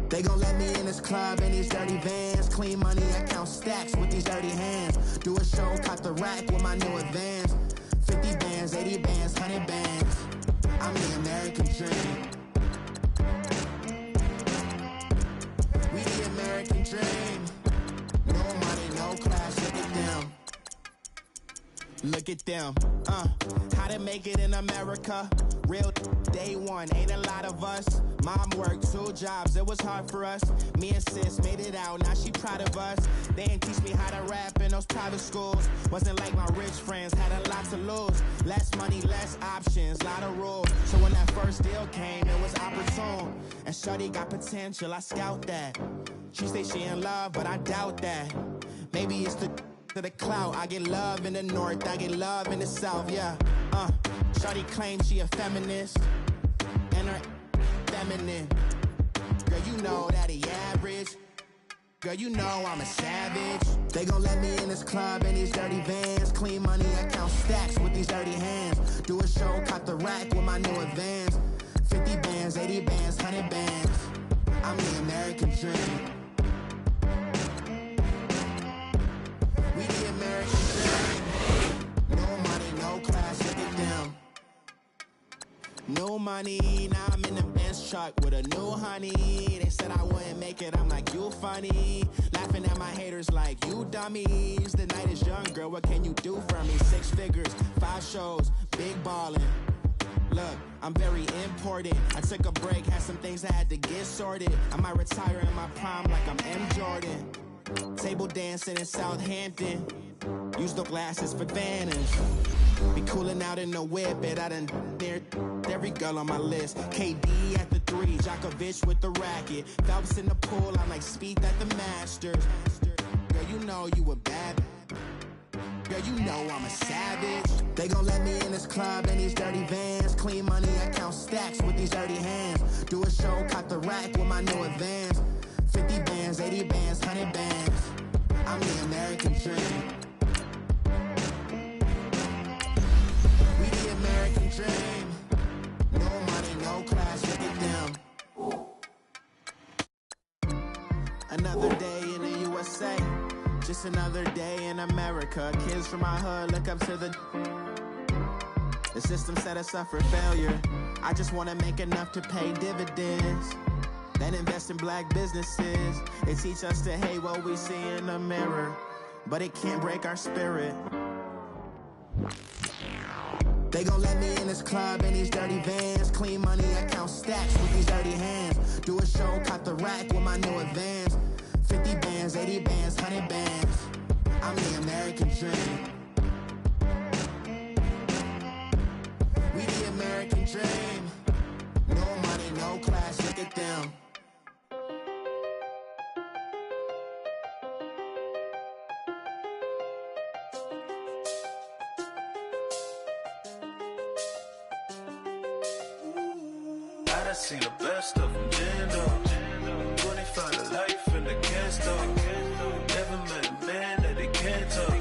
They gon' let me in this club in these dirty vans. Clean money, I count stacks with these dirty hands. Do a show, caught the rack with my new advance. 50 bands, 80 bands, 100 bands. I'm the American dream. We the American dream. No money, no class, look at them. Look at them, how to make it in America. Real day one, ain't a lot of us. Mom worked 2 jobs, it was hard for us. Me and sis made it out, now she proud of us. They ain't teach me how to rap in those private schools. Wasn't like my rich friends, had a lot to lose. Less money, less options, lot of rules. So when that first deal came, it was opportune. And shorty got potential, I scout that. She say she in love, but I doubt that. Maybe it's to the clout. I get love in the north, I get love in the south, yeah. Shorty claims she a feminist, and her feminine. Girl, you know that he average. Girl, you know I'm a savage. They gon' let me in this club in these dirty vans. Clean money, I count stacks with these dirty hands. Do a show, caught the rack with my new advance. 50 bands, 80 bands, 100 bands. I'm the American dream. We the American dream. No money, no class, look at them. No money, now I'm in the Benz truck with a new honey. They said I wouldn't make it, I'm like, you funny. Laughing at my haters like, you dummies. The night is young, girl, what can you do for me? 6 figures, 5 shows, big ballin'. Look, I'm very important. I took a break, had some things I had to get sorted. I might retire in my prime like I'm M. Jordan. Table dancing in Southampton. Use the glasses for Vanish. Be cooling out in the whip, and I done near every girl on my list. KD at the 3, Djokovic with the racket. Phelps in the pool, I'm like Speed at the Masters. Girl, you know you a bad. Girl, you know I'm a savage. They gon' let me in this club in these dirty vans. Clean money, I count stacks with these dirty hands. Do a show, caught the rack with my new advance. 50 bands, 80 bands, 100 bands. I'm the American dream. We the American dream. No money, no class, look at them. Another day in the USA. Just another day in America. Kids from my hood look up to the system set us up for failure. I just wanna make enough to pay dividends. Then invest in black businesses. They teach us to hate what we see in the mirror, but it can't break our spirit. They gon' let me in this club in these dirty vans. Clean money, I count stacks with these dirty hands. Do a show, caught the rack with my new advance. 50 bands, 80 bands, 100 bands. I'm the American dream. We the American dream. No money, no class, look at them. done seen the best of them, jammed up. 25 to life and they can't stop. Never met a man that they can't talk.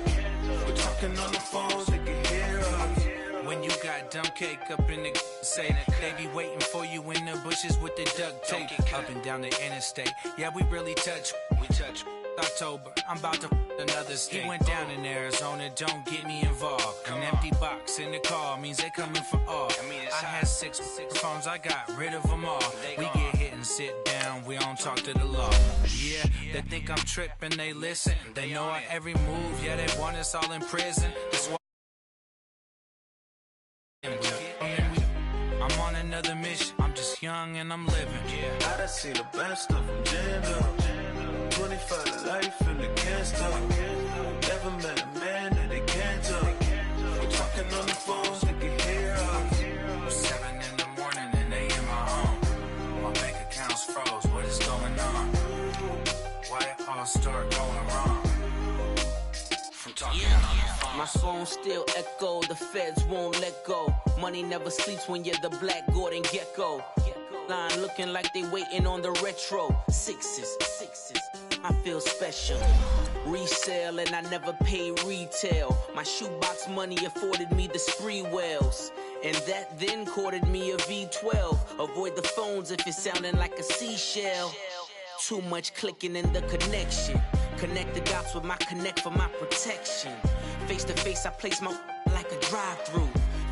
We're talking on the phones, they can hear us. When you got dumb cake up in the say they be waiting for you in the bushes with the duct tape up and down the interstate. Yeah, we really touch. We touch. October, I'm about to another state. He went down in Arizona, don't get me involved. An empty box in the car means they coming for all. I had six phones, I got rid of them all. We get hit and sit down, we don't talk to the law. Yeah, they think I'm tripping, they listen. They know our every move, yeah, they want us all in prison. That's why I'm on another mission, I'm just young and I'm living. Yeah, I done seen the best of them, jammed up. 25 to life and they can't stop. Never met a man that they can't talk. We're talking on the phones, they can hear us. 7 in the morning and they in my home. My bank account's froze, what is going on? Why it all start going wrong? From talking on the phone. My phone still echo, the feds won't let go. Money never sleeps when you're the black Gordon Gecko. Line looking like they waiting on the retro. Sixes, I feel special. Resale and I never pay retail. My shoebox money afforded me the spree wells. And that then courted me a V12. Avoid the phones if it's sounding like a seashell. Too much clicking in the connection. Connect the dots with my connect for my protection. Face to face I place my like a drive-through.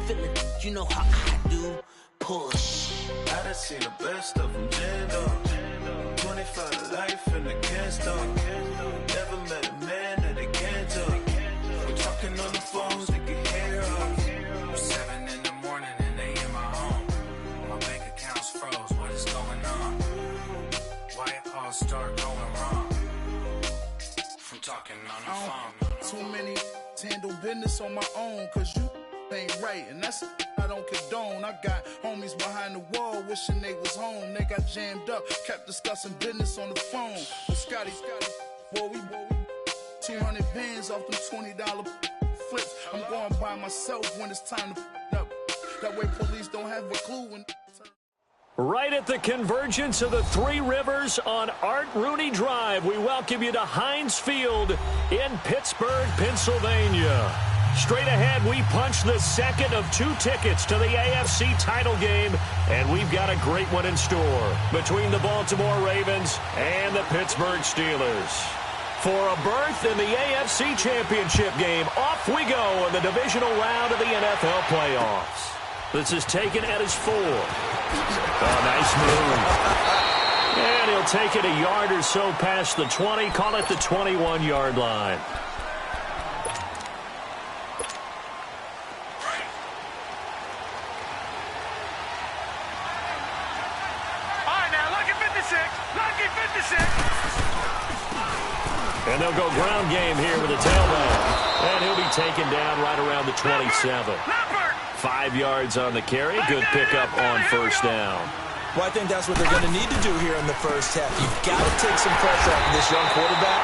Feeling, you know how I do. Push. I done seen the best of them, jammed up. 25 to life and they can't stop. Never met a man that they can't talk. We're talking on the phones, they can hear us. 7 in the morning and they in my home. My bank account's froze, what is going on? Why it all start going wrong? From talking on the phone. Too many handle business on my own, cause you ain't right, and that's I don't condone. I got homies behind the wall wishing they was home. They got jammed up, kept discussing business on the phone. But Scotty, boy, we 200 bands off them $20 flips. I'm going by myself when it's time to up. That way police don't have a clue when. Right at the convergence of the Three Rivers on Art Rooney Drive, we welcome you to Heinz Field in Pittsburgh, Pennsylvania. Straight ahead, we punch the second of 2 tickets to the AFC title game, and we've got a great one in store between the Baltimore Ravens and the Pittsburgh Steelers. For a berth in the AFC Championship game, off we go in the divisional round of the NFL playoffs. This is taken at his 4. Oh, nice move. And he'll take it a yard or so past the 20, call it the 21-yard line. And they'll go ground game here with a tailback. And he'll be taken down right around the 27. 5 yards on the carry. Good pickup on first down. Well, I think that's what they're going to need to do here in the first half. You've got to take some pressure off of this young quarterback,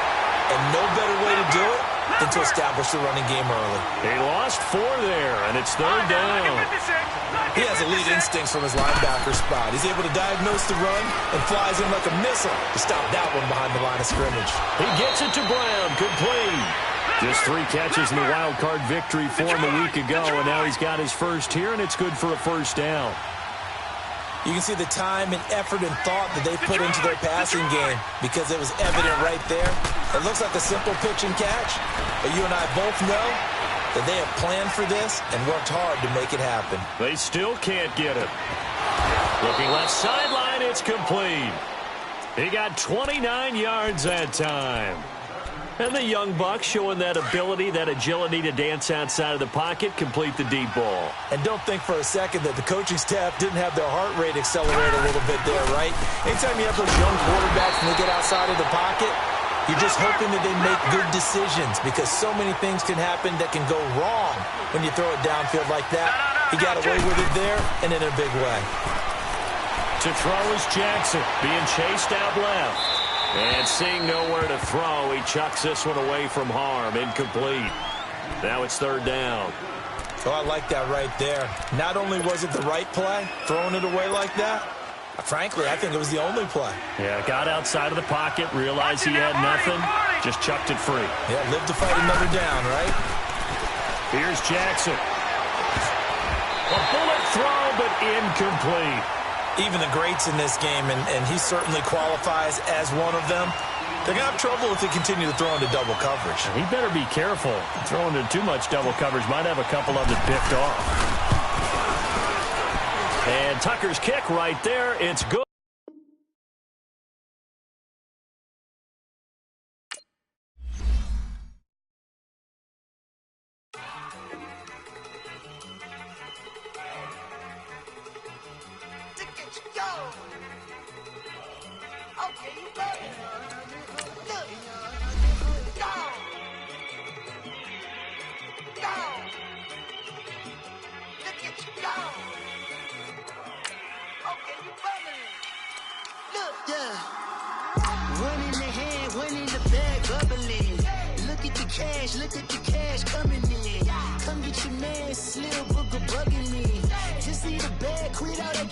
and no better way to do it than to establish the running game early. He lost 4 there, and it's third down. He has elite instincts from his linebacker spot. He's able to diagnose the run and flies in like a missile to stop that one behind the line of scrimmage. He gets it to Brown, complete. Just 3 catches in the wild card victory for him a week ago, and now he's got his first here, and it's good for a first down. You can see the time and effort and thought that they put into their passing game because it was evident right there. It looks like a simple pitch and catch, but you and I both know that they have planned for this and worked hard to make it happen. They still can't get it. Looking left sideline, it's complete. He got 29 yards that time. And the young buck showing that ability, that agility to dance outside of the pocket, complete the deep ball. And don't think for a second that the coaching staff didn't have their heart rate accelerate a little bit there, right? Anytime you have those young quarterbacks and they get outside of the pocket, you're just hoping that they make good decisions because so many things can happen that can go wrong when you throw it downfield like that. He got away with it there and in a big way. To throw is Jackson, being chased out left. And seeing nowhere to throw, he chucks this one away from harm. Incomplete. Now it's third down. Oh, I like that right there. Not only was it the right play, throwing it away like that, Frankly, I think it was the only play. Yeah, got outside of the pocket, realized he had nothing, just chucked it free. Yeah, lived to fight another down, right? Here's Jackson. A bullet throw, but incomplete. Even the greats in this game, and he certainly qualifies as one of them, they're going to have trouble if they continue to throw into double coverage. He better be careful. Throwing into too much double coverage might have a couple of it picked off. And Tucker's kick right there. It's good. Look at the cash coming in. Come get your man, Slim Booger bugging me. Just see the bag, quit out that